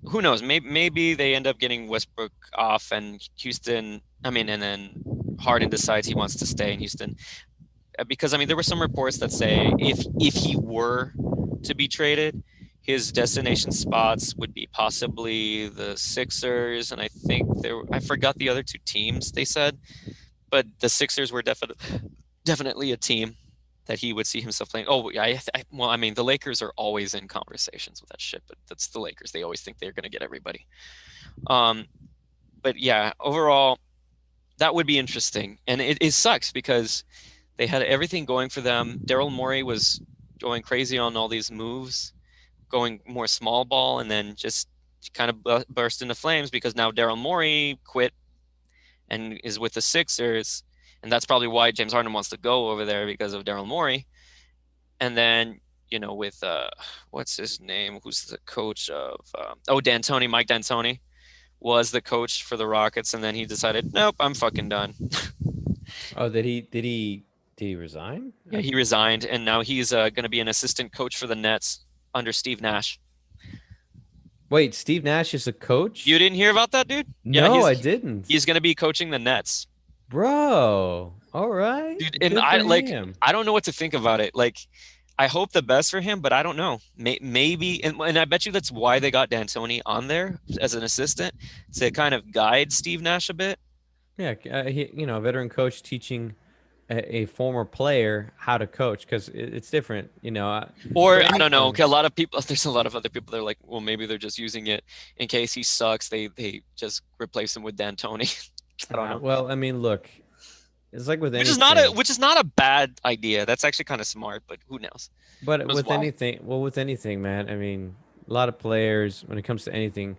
Who knows? Maybe they end up getting Westbrook off, and Houston. I mean, and then Harden decides he wants to stay in Houston because I mean there were some reports that say if he were to be traded, his destination spots would be possibly the Sixers, and I think I forgot the other two teams they said, but the Sixers were definitely a team that he would see himself playing. Oh, yeah, well, I mean, the Lakers are always in conversations with that shit, but that's the Lakers. They always think they're going to get everybody. Um, but yeah, overall, that would be interesting, and it sucks because they had everything going for them. Daryl Morey was going crazy on all these moves, going more small ball, and then just kind of burst into flames because now Daryl Morey quit and is with the Sixers, and that's probably why James Harden wants to go over there because of Daryl Morey. And then with what's his name? Who's the coach of? D'Antoni. Mike D'Antoni was the coach for the Rockets, and then he decided, nope, I'm fucking done. Oh, did he resign? Yeah, he resigned, and now he's going to be an assistant coach for the Nets under Steve Nash. Wait, Steve Nash is a You coach? didn't hear about that, dude? Yeah, No, I didn't. he's going to be coaching the Nets. Bro, all right. Dude, and Good for I like him. I don't know what to think about it. Like I hope the best for him, but I don't know. Maybe, and I bet you that's why they got D'Antoni on there as an assistant to kind of guide Steve Nash a bit. Yeah, a veteran coach teaching a former player how to coach because it's different. For Or I don't know. anything. A lot of people, there's a lot of other people that are like, well, maybe they're just using it in case he sucks. They just replace him with D'Antoni. I don't know. Well, I mean, look, it's like with Which is not a anything. which is not a bad idea. That's actually kind of smart, but who knows? But Who knows with why? anything, well, with anything, man, I mean, a lot of players, when it comes to anything,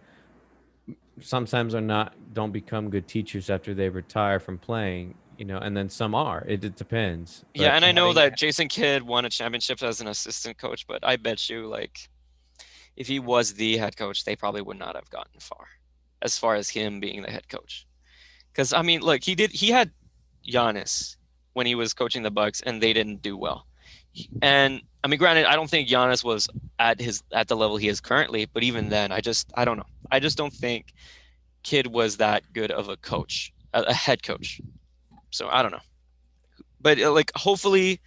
sometimes don't become good teachers after they retire from playing. and then some are. It depends. Yeah, But and I know having that Jason Kidd won a championship as an assistant coach, but I bet you, like, if he was the head coach, they probably would not have gotten far as him being the head coach. Because I mean, look, he had Giannis when he was coaching the Bucks, and they didn't do well. And I mean, granted, I don't think Giannis was at the level he is currently, but even then, I don't know. I just don't think Kidd was that good of a coach, a head coach. So I don't know. But like, hopefully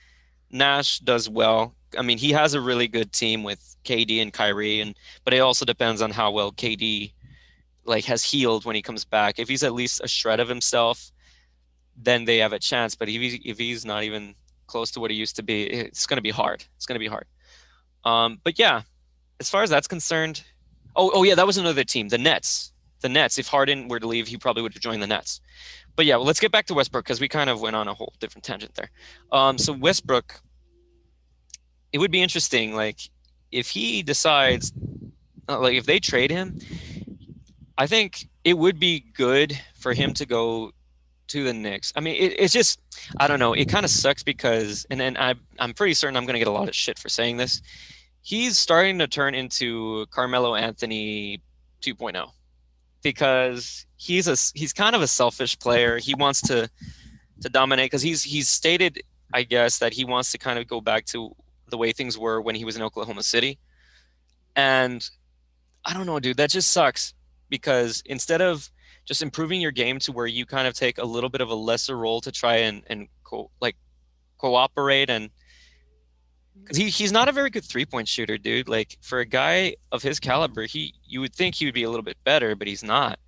Nash does well. I mean, he has a really good team with KD and Kyrie, but it also depends on how well KD like has healed when he comes back. If he's at least a shred of himself, then they have a chance. But if he's not even close to what he used to be, it's going to be hard. It's going to be hard. But yeah, as far as that's concerned, oh yeah, that was another team, the Nets. The Nets. If Harden were to leave, he probably would have joined the Nets. But yeah, well, let's get back to Westbrook because we kind of went on a whole different tangent there. So Westbrook, it would be interesting, like if he decides, like if they trade him, I think it would be good for him to go to the Knicks. I mean, it's just, I don't know. It kind of sucks because, and I'm pretty certain I'm going to get a lot of shit for saying this. He's starting to turn into Carmelo Anthony 2.0 because he's kind of a selfish player. He wants to dominate because he's stated, I guess, that he wants to kind of go back to the way things were when he was in Oklahoma City. And I don't know, dude, that just sucks because instead of just improving your game to where you kind of take a little bit of a lesser role to try and cooperate, and because he's not a very good 3-point shooter, dude. Like for a guy of his caliber, you would think he would be a little bit better, but he's not.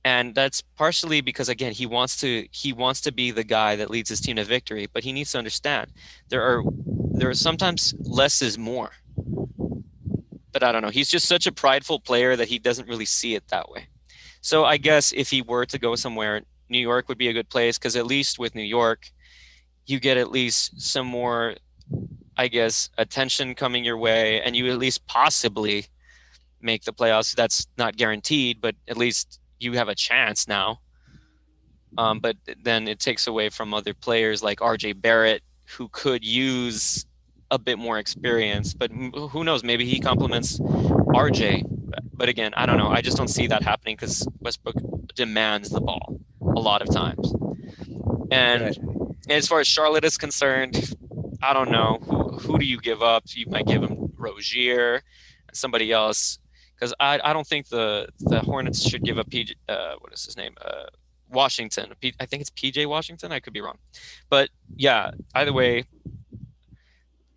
And that's partially because again, he wants to be the guy that leads his team to victory, but he needs to understand there are there are sometimes less is more. But I don't know. He's just such a prideful player that he doesn't really see it that way. So I guess if he were to go somewhere, New York would be a good place because at least with New York, you get at least some more, I guess, attention coming your way, and you at least possibly make the playoffs. That's not guaranteed, but at least you have a chance now. But then it takes away from other players like RJ Barrett, who could use a bit more experience. But who knows? Maybe he complements RJ. But again, I don't know. I just don't see that happening because Westbrook demands the ball a lot of times. And right. as far as Charlotte is concerned, I don't know. Who do you give up? You might give him Rozier, somebody else, because I don't think the Hornets should give up PJ. What is his name? Washington. I think it's PJ Washington. I could be wrong, but yeah. Either way,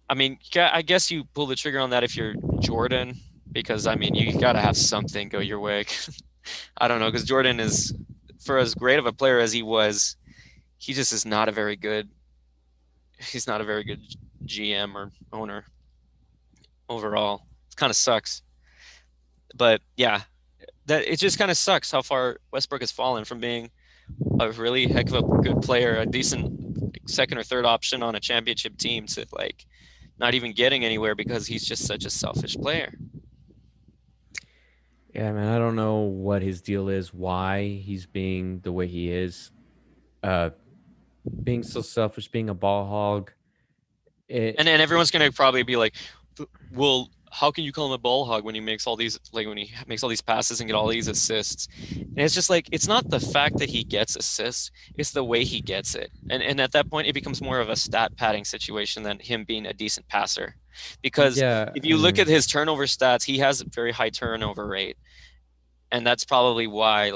I mean, I guess you pull the trigger on that if you're Jordan, because I mean, you got to have something go your way. I don't know, because Jordan is, for as great of a player as he was, he just is not a very good. He's not a very good GM or owner overall. It kind of sucks, but yeah, that it just kind of sucks how far Westbrook has fallen from being a really heck of a good player, a decent second or third option on a championship team, to like not even getting anywhere because he's just such a selfish player. Yeah, man, I don't know what his deal is, why he's being the way he is. Uh, being so selfish, being a ball hog. It And then everyone's gonna probably be like, "Well, how can you call him a ball hog when he makes all these passes and get all these assists?" And it's just like it's not the fact that he gets assists; it's the way he gets it. And at that point, it becomes more of a stat padding situation than him being a decent passer. Because yeah, if I you look mean, at his turnover stats, he has a very high turnover rate, and that's probably why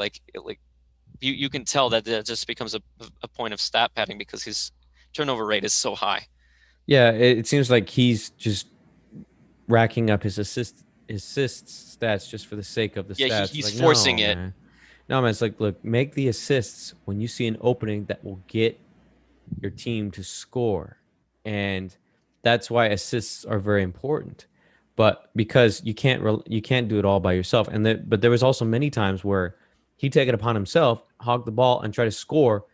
you can tell that that just becomes a point of stat padding because his turnover rate is so high. yeah, it seems like he's just racking up his assists stats just for the sake of the Yeah, stats. he's Like, forcing no, it. man. No, man, it's like, look, make the assists when you see an opening that will get your team to score. And that's why assists are very important. But because you can't do it all by yourself. But there was also many times where he take it upon himself, hog the ball and try to score.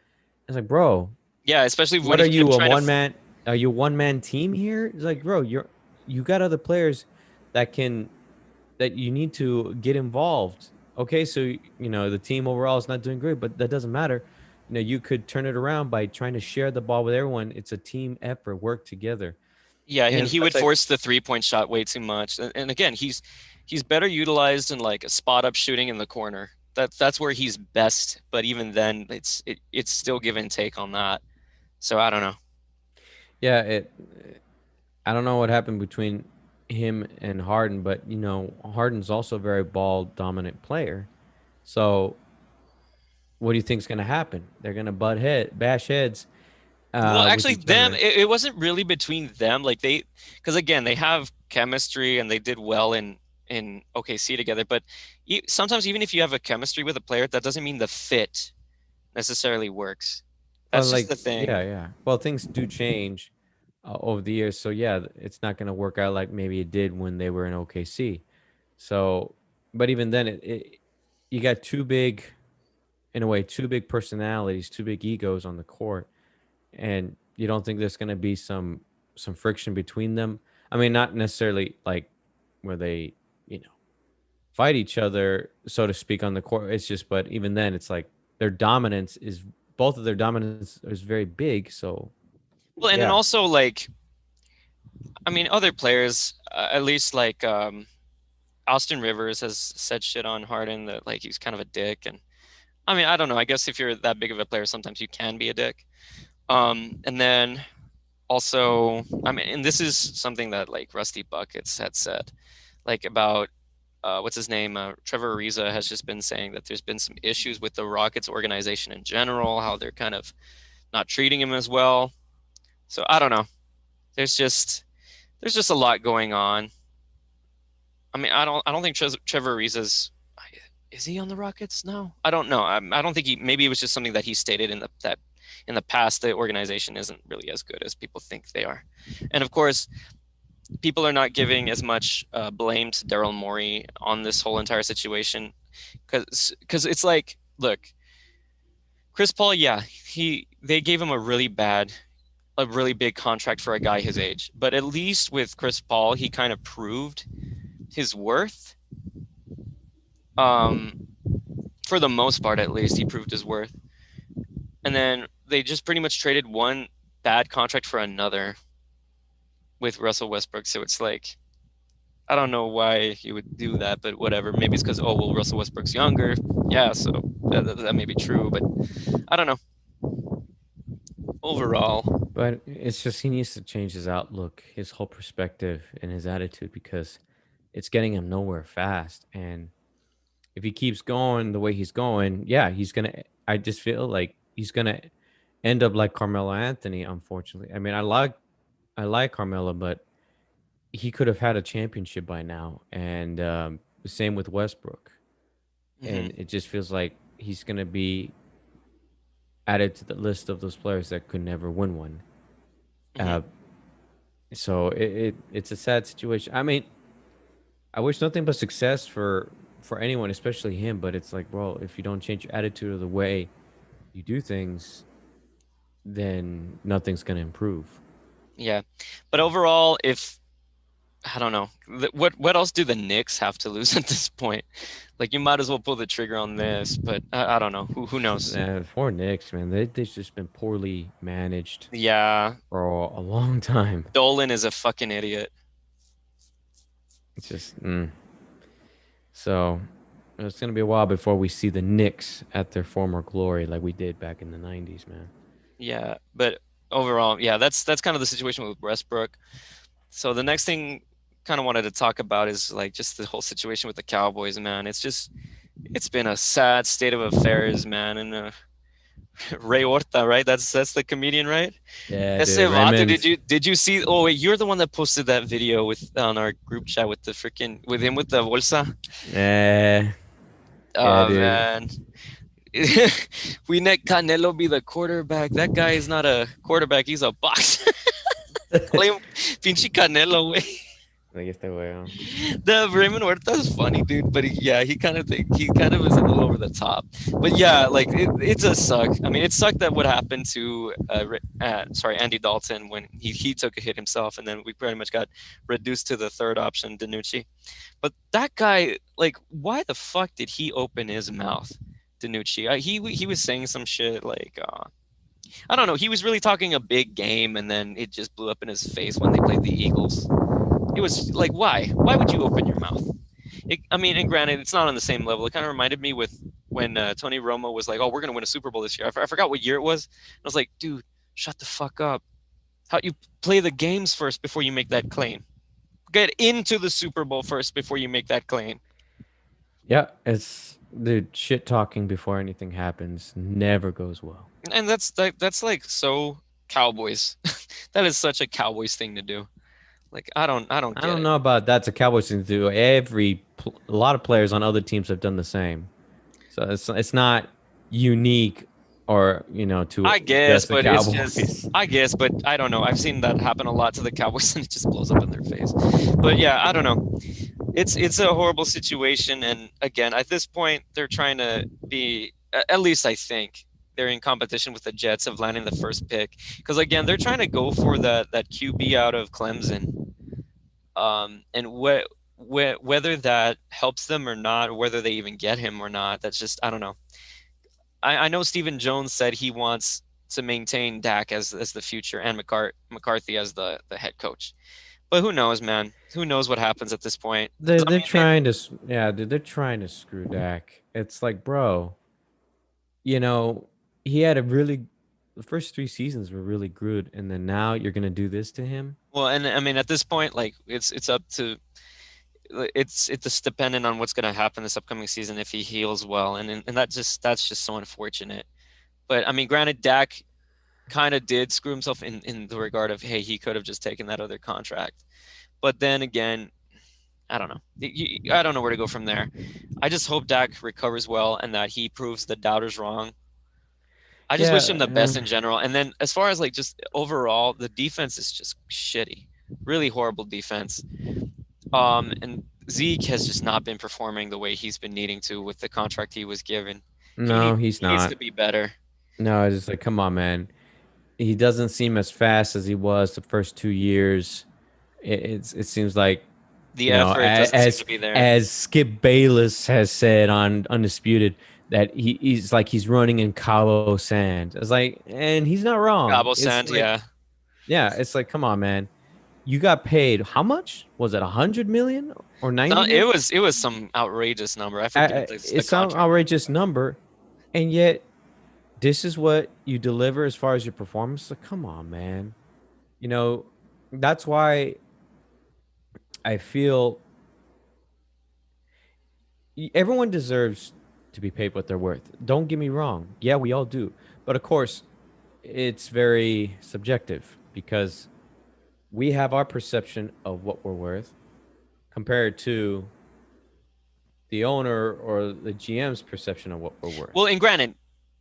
It's like, bro, Yeah, especially when what are him you, a trying to. one man? Are you a one man team here? It's like, bro, you got other players that can that you need to get involved. Okay, so the team overall is not doing great, but that doesn't matter. you could turn it around by trying to share the ball with everyone. It's a team effort, work together. Yeah, and And he would that's like, force the 3-point shot way too much. And again, he's better utilized in like a spot up shooting in the corner. That's where he's best. But even then, it's still give and take on that. So I don't know. yeah, I don't know what happened between him and Harden, but Harden's also a very ball dominant player. So what do you think's going to happen? They're going to bash heads Well, with actually, each other. it wasn't really between them. Like because again, they have chemistry and they did well in OKC together. But sometimes even if you have a chemistry with a player, that doesn't mean the fit necessarily works. Well, That's just like, the thing. yeah, yeah. Well, things do change over the years. So, yeah, it's not going to work out like maybe it did when they were in OKC. So, but even then, you got two big, in a way, two big personalities, two big egos on the court, and you don't think there's going to be some friction between them. I mean, not necessarily like where they, you know, fight each other, so to speak, on the court. It's just, but even then, it's like their dominance is both of their dominance is very big. So Well, and then yeah, also like I mean, other players, at least like Austin Rivers has said shit on Harden that like he's kind of a dick, and I mean, I don't know. I guess if you're that big of a player, sometimes you can be a dick. And then also, I mean, and this is something that like Rusty Buckets had said, like about what's his name, Trevor Ariza has just been saying that there's been some issues with the Rockets organization in general, how they're kind of not treating him as well. So I don't know. There's just there's just a lot going on. I mean, I don't think Trevor Ariza's is he on the Rockets? No, I don't know. I don't think he. Maybe it was just something that he stated in the that in the past. The organization isn't really as good as people think they are, and of course, people are not giving as much blame to Daryl Morey on this whole entire situation because it's like, look, Chris Paul, yeah, they gave him a really big contract for a guy his age, but at least with Chris Paul, he kind of proved his worth. Um, for the most part, at least, he proved his worth. And then they just pretty much traded one bad contract for another with Russell Westbrook. So it's like, I don't know why you would do that, but whatever. Maybe it's because, oh, well, Russell Westbrook's younger. Yeah, so that may be true, but I don't know. Overall, but it's just he needs to change his outlook, his whole perspective, and his attitude because it's getting him nowhere fast. And if he keeps going the way he's going, yeah, he's gonna. I just feel like he's gonna end up like Carmelo Anthony. Unfortunately, I mean, I like Carmelo, but he could have had a championship by now, and the same with Westbrook. And mm-hmm, it just feels like he's gonna be added to the list of those players that could never win one. mm-hmm. Uh, so it's a sad situation. I mean, I wish nothing but success for anyone, especially him. But it's like, well, if you don't change your attitude or the way you do things, then nothing's gonna improve. Yeah. But overall, if I don't know. What else do the Knicks have to lose at this point? Like you might as well pull the trigger on this, but I don't know. Who knows? Poor Knicks, man. They've just been poorly managed Yeah, for a long time. Dolan is a fucking idiot. It's just so it's gonna be a while before we see the Knicks at their former glory, like we did back in the '90s, man. Yeah, but overall, yeah, that's kind of the situation with Westbrook. So the next thing kind of wanted to talk about is like just the whole situation with the Cowboys, man. It's been a sad state of affairs, man. And Ray Horta, right? That's the comedian, right? Yeah, Ese dude, vato, Raymond. did you see? Oh wait, you're the one that posted that video with on our group chat with the freaking with him with the bolsa. Yeah, yeah, Oh dude. man, we let Canelo be the quarterback. That guy is not a quarterback. He's a boxer. Call him pinche Canelo, way. Like este weón. The Raymond Huerta is funny, dude. But yeah, he kind of is a little over the top. But yeah, like it does suck. I mean, it sucked that what happened to sorry, Andy Dalton when he took a hit himself, and then we pretty much got reduced to the third option, Danucci. But that guy, like, why the fuck did he open his mouth? Danucci. He was saying some shit like I don't know. He was really talking a big game, and then it just blew up in his face when they played the Eagles. It was like, why? Why would you open your mouth? I mean, and granted, it's not on the same level. It kind of reminded me with when Tony Romo was like, "Oh, we're gonna win a Super Bowl this year." I forgot what year it was. I was like, "Dude, shut the fuck up. How you play the games first before you make that claim? Get into the Super Bowl first before you make that claim." Yeah, it's dude. Shit talking before anything happens never goes well. And that's like so Cowboys. That is such a Cowboys thing to do. Like I don't I get don't it. know about that's a Cowboys thing to do. A lot of players on other teams have done the same. So it's not unique or to I guess, just the but it's just Cowboys. I guess, but I don't know. I've seen that happen a lot to the Cowboys, and it just blows up in their face. But yeah, I don't know. It's a horrible situation, and again, at this point, they're trying to be. At least I think they're in competition with the Jets of landing the first pick, because again, they're trying to go for that QB out of Clemson, and whether that helps them or not, or whether they even get him or not, that's just I don't know. I know Stephen Jones said he wants to maintain Dak as the future and McCarthy as the head coach. But who knows, man? Who knows what happens at this point? They're 'Cause, I they're mean, trying to yeah, dude, they're trying to screw Dak. It's like, bro, you know, he had a really the first 3 seasons were really good, and then now you're gonna do this to him. well, and I mean, at this point, like it's up to it's just dependent on what's going to happen this upcoming season if he heals well, and that's just so unfortunate. But I mean, granted, Dak kind of did screw himself in the regard of hey, he could have just taken that other contract. But then again, I don't know. I don't know where to go from there. I just hope Dak recovers well and that he proves the doubters wrong. I just wish him the Yeah, best in general. And then as far as like just overall, the defense is just shitty. Really horrible defense. And Zeke has just not been performing the way he's been needing to with the contract he was given. no, he's He needs to not. be better. No, it's just like, come on, man. He doesn't seem as fast as he was the first 2 years. It seems like The effort doesn't seem to as be there. as Skip Bayless has said on Undisputed that he's like he's running in Cabo Sand. It's like, and he's not wrong. Cabo It's Sand, like, yeah. yeah, it's like, come on, man. You got paid how much? Was it 100 million or No, 90 million? it was some outrageous number. I forget the It's some contract. outrageous number, and yet this is what you deliver as far as your performance. Like, come on, man. You know, that's why I feel everyone deserves to be paid what they're worth. Don't get me wrong. Yeah, we all do. But of course, it's very subjective because we have our perception of what we're worth compared to the owner or the GM's perception of what we're worth. Well, and granted,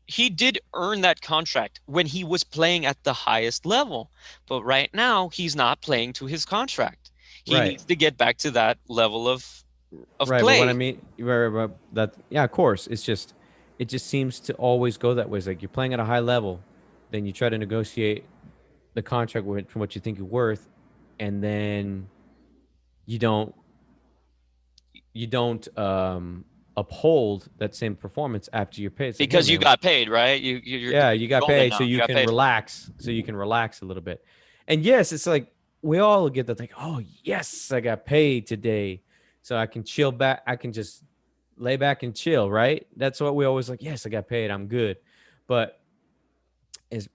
he did earn that contract when he was playing at the highest level. But right now, he's not playing to his contract. He Right. needs to get back to that level of Right, but what I play. mean, right, that yeah, of course, it just seems to always go that way. It's like you're playing at a high level, then you try to negotiate the contract from what you think you're worth, and then you don't you don't uphold that same performance after you're paid. It's like, hey Because you man, got paid, right? You're yeah, you got golden paid, now. so You you got can paid. relax, a little bit. And yes, it's like we all get that, like, oh yes, I got paid today, so I can chill back. I can just lay back and chill, right? That's what we always like. Yes, I got paid. I'm good. But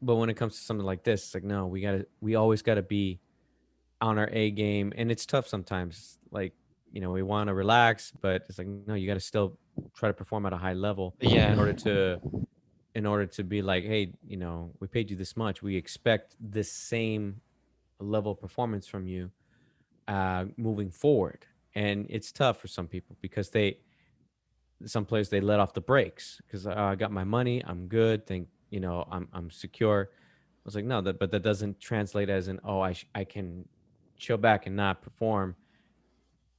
but when it comes to something like this, it's like no, we always gotta be on our A game, and it's tough sometimes. Like we want to relax, but it's like no, you got to still try to perform at a high level in Yeah. order to be like, hey, we paid you this much. We expect this same level of performance from you moving forward. And it's tough for some people because some players they let off the brakes because I got my money, I'm good. Think I'm secure. I was like, no, but that doesn't translate as in I can chill back and not perform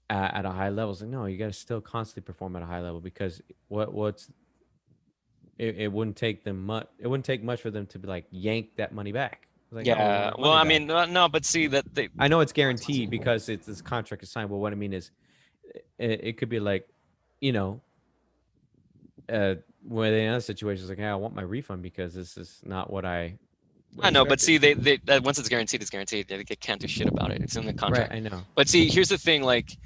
at a high level. It's like no, you got to still constantly perform at a high level because what's it wouldn't take them much. It wouldn't take much for them to be like yank that money back. Like, no, we want Yeah. our Well, money I back. mean, no, but see that they I know it's guaranteed because it's this contract is signed. But what I mean is, it could be like, you know, Where they in other situations like, hey, I want my refund because this is not what I I know, but see, expected. they that once it's guaranteed, it's guaranteed. They can't do shit about it. It's in the Right, contract. I know. But see, here's the thing, like,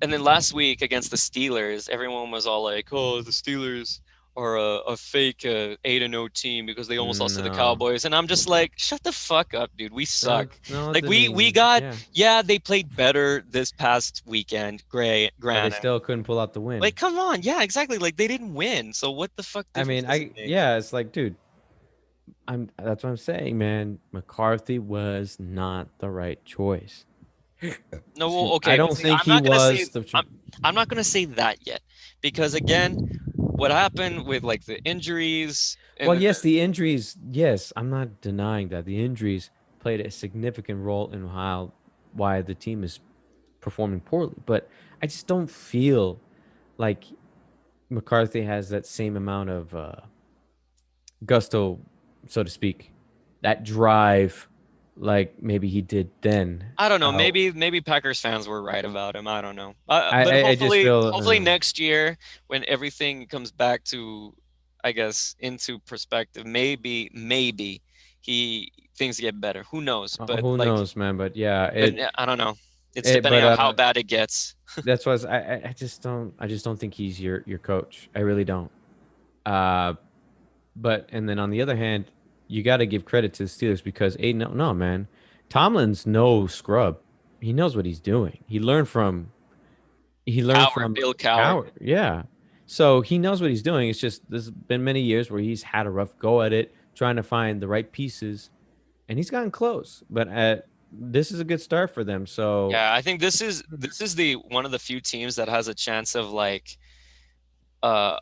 and then last week against the Steelers, everyone was all like, "Oh, the Steelers are a fake 8-0 team because they almost lost to the No, Cowboys." And I'm just like, "Shut the fuck up, dude. We no, suck." no. It Like didn't we even. got, Yeah, yeah, they played better this past weekend. but they Granted. still couldn't pull out the win. Like, come on, yeah, exactly. Like they didn't win, so what the fuck I difference mean, does it I make? yeah, it's like, dude, I'm. That's what I'm saying, man. McCarthy was not the right choice. No, well, Excuse me. I okay, but don't see, think I'm he not gonna say was the. I'm not gonna say that yet, because again, what happened with like the injuries Well, and yes, the injuries. Yes, I'm not denying that the injuries played a significant role in how why the team is performing poorly. But I just don't feel like McCarthy has that same amount of gusto, so to speak, that drive, like maybe he did then. I don't know. Uh, Maybe Packers fans were right about him. I don't know. But I just feel hopefully next year when everything comes back to, I guess, into perspective, maybe he things get better. Who knows? But who like, knows, man. But yeah, but I don't know. It's it depending but on how bad it gets. that's why I just don't think he's your coach. I really don't. Uh, but and then on the other hand, you got to give credit to the Steelers because Aiden, no man, Tomlin's no scrub. He knows what he's doing. He learned Coward, from Bill Coward. Coward. Yeah. So he knows what he's doing. It's just there's been many years where he's had a rough go at it, trying to find the right pieces, and he's gotten close. But this is a good start for them. So Yeah, I think this is the one of the few teams that has a chance of like uh,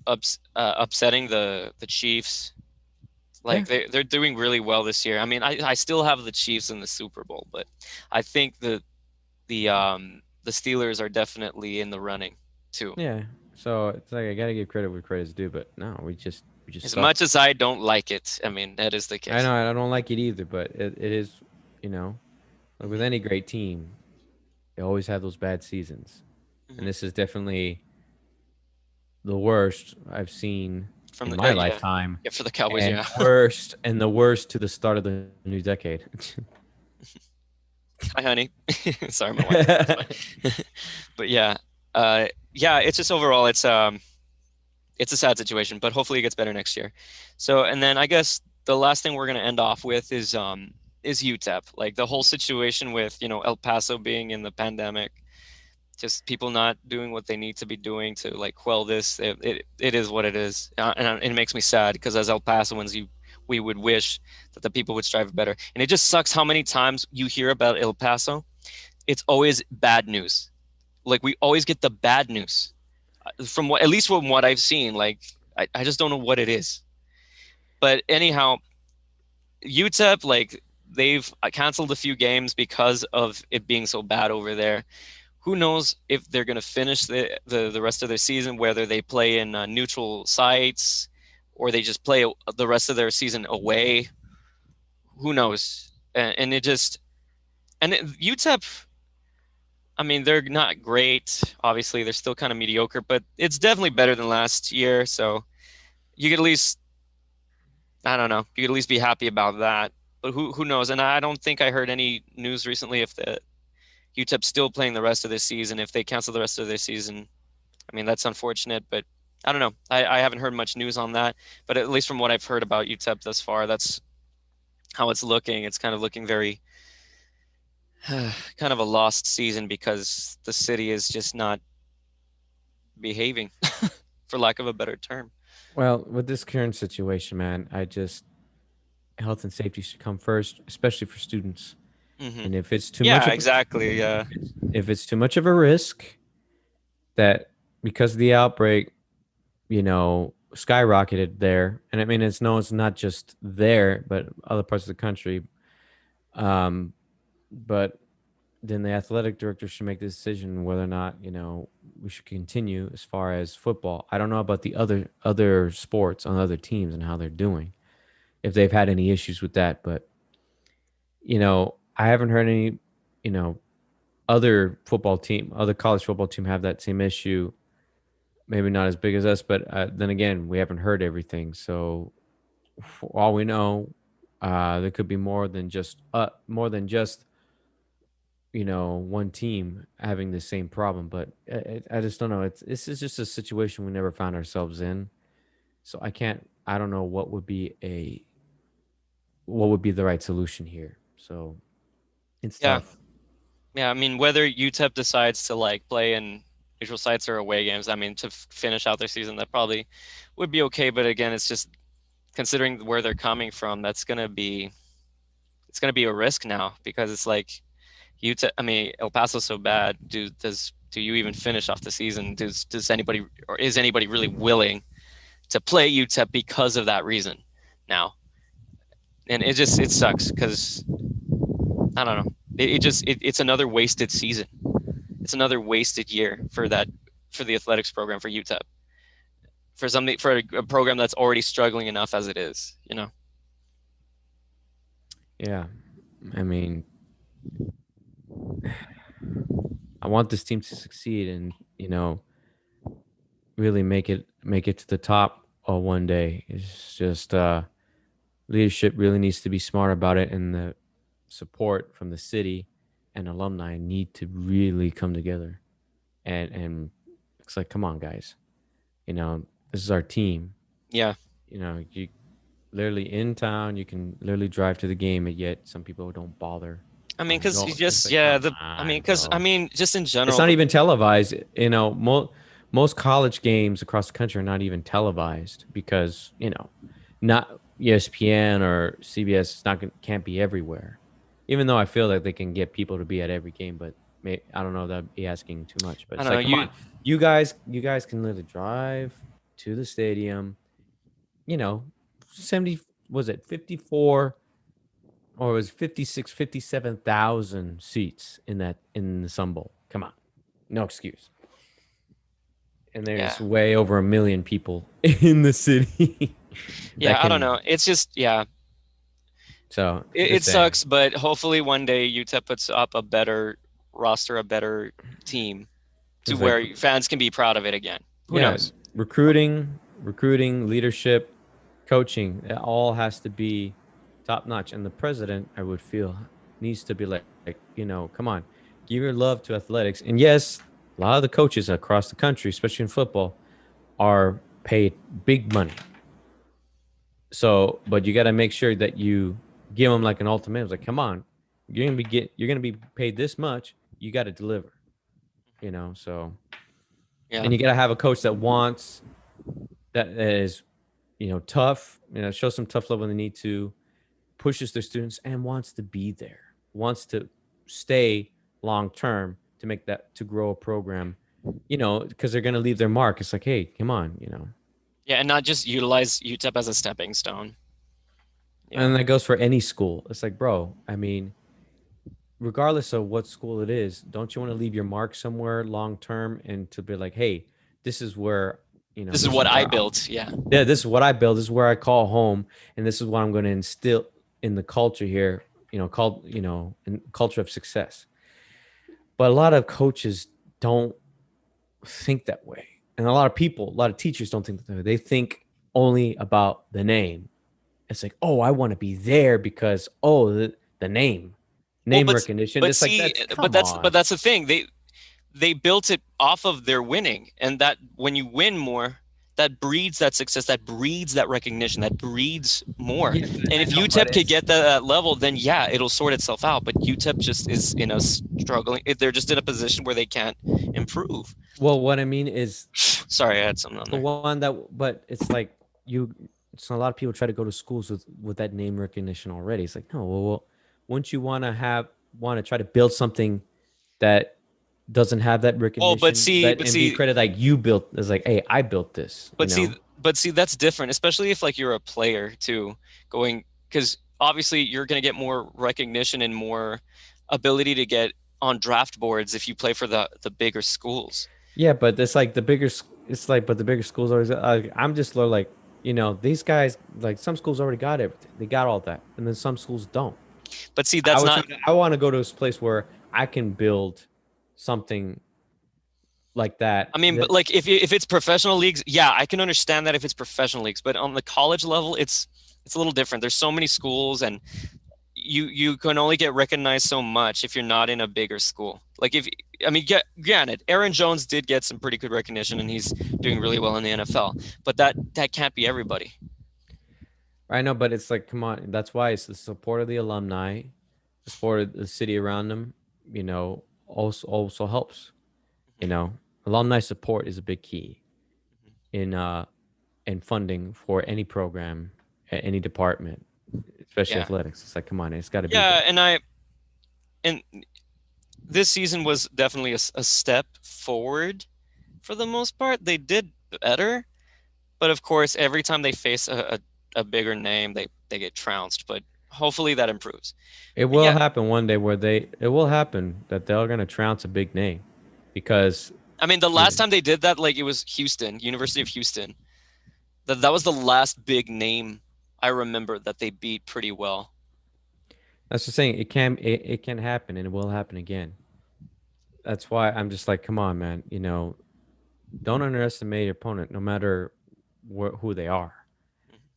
upsetting the Chiefs. yeah, Like they're doing really well this year. I mean, I still have the Chiefs in the Super Bowl, but I think the Steelers are definitely in the running too. yeah. So it's like I gotta give credit where credit's due, but no, we just As suck. much as I don't like it, I mean, that is the I case. know I don't like it either, but it is, you know, like with Hmm. any great team, they always have those bad seasons, and Hmm. this is definitely the worst I've seen From in the my yeah, lifetime, yeah, for the Cowboys, and yeah. the worst to the start of the new decade. Hi, honey. Sorry, my wife. That's fine. But yeah, yeah, it's just overall, it's a sad situation, but hopefully it gets better next year. So, and then I guess the last thing we're gonna end off with is UTEP, like the whole situation with El Paso being in the pandemic, just people not doing what they need to be doing to like quell this. It is what it is, and it makes me sad because as El Pasoans, we would wish that the people would strive better, and it just sucks how many times you hear about El Paso. It's always bad news. Like we always get the bad news from what, at least from what I've seen. Like I just don't know what it is. But anyhow, UTEP, like they've canceled a few games because of it being so bad over there. Who knows if they're going to finish the rest of their season, whether they play in neutral sites or they just play the rest of their season away. Who knows? And it just, and UTEP, I mean, they're not great. Obviously, they're still kind of mediocre, but it's definitely better than last year. So you could at least, I don't know, you could at least be happy about that. But who knows? And I don't think I heard any news recently if the UTEP's still playing the rest of this season. If they cancel the rest of their season, I mean, that's unfortunate, but I don't know. I haven't heard much news on that. But at least from what I've heard about UTEP thus far, that's how it's looking. It's kind of looking very kind of a lost season because the city is just not behaving, for lack of a better term. Well, with this current situation, man, health and safety should come first, especially for students. Hmm. And if it's too much Yeah, of exactly. Yeah. if it's too much of a risk that because of the outbreak, skyrocketed there, and I mean it's not just there, but other parts of the country. Um, but then the athletic director should make the decision whether or not we should continue as far as football. I don't know about the other sports on other teams and how they're doing, if they've had any issues with that, but I haven't heard any other college football team have that same issue maybe not as big as us, but then again, we haven't heard everything. So for all we know, there could be more than just one team having the same problem. But I just don't know. This is just a situation we never found ourselves in. So I don't know what would be the right solution here. So it's Yeah. tough. Yeah, I mean, whether UTEP decides to like play in neutral sites or away games, I mean, to finish out their season, that probably would be okay. But again, it's just considering where they're coming from, it's gonna be a risk now because it's like UTEP. I mean, El Paso's so bad. Do you even finish off the season? Does anybody or is anybody really willing to play UTEP because of that reason now? And it sucks because I don't know. It's another wasted season. It's another wasted year for the athletics program for UTEP for a program that's already struggling enough as it is. You know. Yeah. I mean, I want this team to succeed and, really make it to the top one day. It's just leadership really needs to be smart about it, and the support from the city and alumni need to really come together. And it's like, come on, guys, this is our team. Yeah. You literally in town, you can literally drive to the game, and yet some people don't bother. I mean, because you It's just like, come on, I bro. mean, just in It's general, not even televised. Most college games across the country are not even televised because not ESPN or CBS is not can't be everywhere. Even though I feel like they can get people to be at every game, but I don't know, that'd be asking too much. But I it's don't know. like, come on, you guys can literally drive to the stadium. You know, 70 was it 54 or it was 56, 57,000 seats in the Sun Bowl. Come on, no excuse. And Yeah, there's way over 1 million people in the city that yeah. I don't can. know. It's just So it just saying, sucks, but hopefully one day UTEP puts up a better roster, a better team to it's like, where fans can be proud of it again. Who yeah, knows? recruiting, leadership, coaching, it all has to be top notch. And the president, I would feel, needs to be come on, give your love to athletics. And yes, a lot of the coaches across the country, especially in football, are paid big money. So, but you got to make sure that you give them like an ultimatum. It's like, come on, you're gonna be paid this much. You got to deliver. So, Yeah. and you got to have a coach that is tough. Show some tough love when they need to, pushes their students and wants to be there, wants to stay long term to grow a program. Because they're gonna leave their mark. It's like, hey, come on. Yeah, and not just utilize UTEP as a stepping stone. Yeah. And that goes for any school. It's like, bro, I mean, regardless of what school it is, don't you want to leave your mark somewhere long term and to be like, hey, this is where, This is this is what I where, built. Yeah. yeah, this is what I build. This is where I call home, and this is what I'm going to instill in the culture here. Called in culture of success. But a lot of coaches don't think that way, and a lot of teachers don't think that way. They think only about the name. It's like, oh, I want to be there because the Well, name recognition. but It's like, see, that's come but on. that's the thing. They built it off of their winning, and that when you win more, that breeds that success, that breeds that recognition, that breeds more. Yeah, And I if know, but UTEP could get that level, then yeah, it'll sort itself out. But UTEP just is in a struggling. They're just in a position where they can't improve. well, what I mean is, Sorry, I had something on for there. one, but it's like you. So a lot of people try to go to schools with that name recognition already. It's like, no, well, wouldn't you want to try to build something that doesn't have that Well, recognition, and be credited like you built? It's like, hey, I built this. but see, that's different, especially if like you're a player too, going because obviously you're going to get more recognition and more ability to get on draft boards if you play for the bigger schools. Yeah, but it's like the bigger. It's like, but the bigger schools always. I'm just like, these guys, like, some schools already got everything. They got all that, and then some schools don't. But see, that's not I want to go to this place where I can build something like that. I mean, but like if it's professional leagues, yeah, I can understand that if it's professional leagues, but on the college level, it's a little different. There's so many schools, and you can only get recognized so much if you're not in a bigger school. Like if I mean, granted, Aaron Jones did get some pretty good recognition, and he's doing really well in the NFL, but that can't be everybody. I know, but it's like, come on. That's why it's the support of the alumni, the support of the city around them. Also helps. You Mhm, know, alumni support is a big key mhm. in funding for any program at any department, especially Yeah, athletics. It's like, come on, it's got to be yeah, there. and this season was definitely a step forward for the most part. They did better, but of course, every time they face a bigger name, they get trounced. But hopefully that improves. It But will yeah, happen one day where it will happen that they're gonna trounce a big name because I mean, the yeah, last time they did that, like it was Houston, University of Houston. That was the last big name I remember that they beat pretty well. that's the saying. It can happen and it will happen again. That's why I'm just like, come on, man. Don't underestimate your opponent, no matter who they are.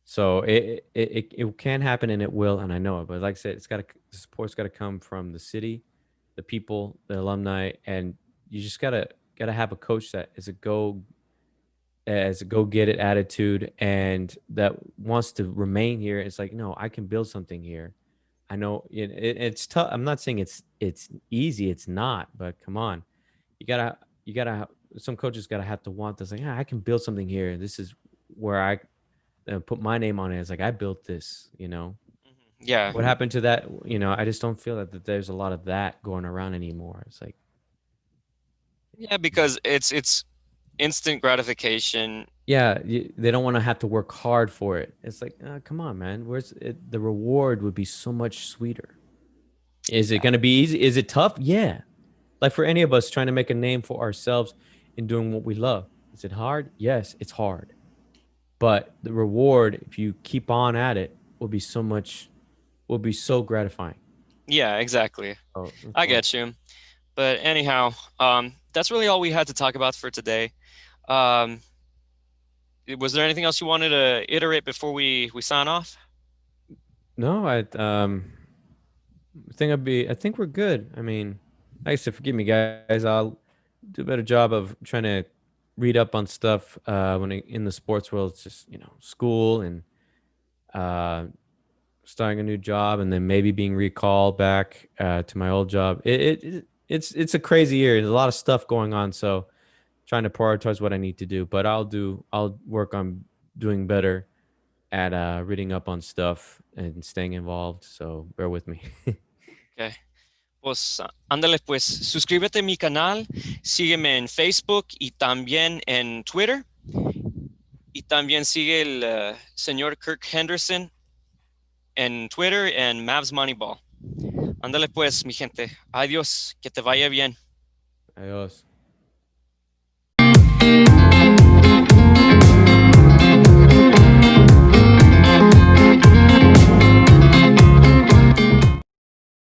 So it can happen and it will, and I know it. But like I said, the support's got to come from the city, the people, the alumni, and you just gotta have a coach that is a go get it attitude and that wants to remain here. It's like, no, I can build something here. I know it's tough. I'm not saying it's easy. It's not. But come on, you gotta. Some coaches gotta have to want this. Like, yeah, I can build something here. This is where I put my name on it. It's like I built this. Yeah, What happened to that? I just don't feel that there's a lot of that going around anymore. It's like, yeah, because it's instant gratification. yeah, they don't want to have to work hard for it. It's like, come on, man. Where's it? The reward would be so much sweeter. Is it Yeah, going to be easy? Is it tough? Yeah. Like for any of us trying to make a name for ourselves in doing what we love. Is it hard? Yes, it's hard. But the reward, if you keep on at it, will be so gratifying. yeah, exactly. Oh, that's I why. get you. But anyhow, that's really all we had to talk about for today. Um, was there anything else you wanted to iterate before we sign off? No, I think we're good. I mean, like I said, forgive me, guys. I'll do a better job of trying to read up on stuff in the sports world. It's just school and uh, starting a new job, and then maybe being recalled back to my old job. It's a crazy year. There's a lot of stuff going on, so trying to prioritize what I need to do. But I'll work on doing better at reading up on stuff and staying involved. So bear with me. Okay. Pues ándale, pues suscríbete a mi canal, sígueme en Facebook y también en Twitter. Y también sigue el señor Kirk Henderson en Twitter en Mavs Moneyball. Ándale pues, mi gente. Adiós, que te vaya bien. Adios.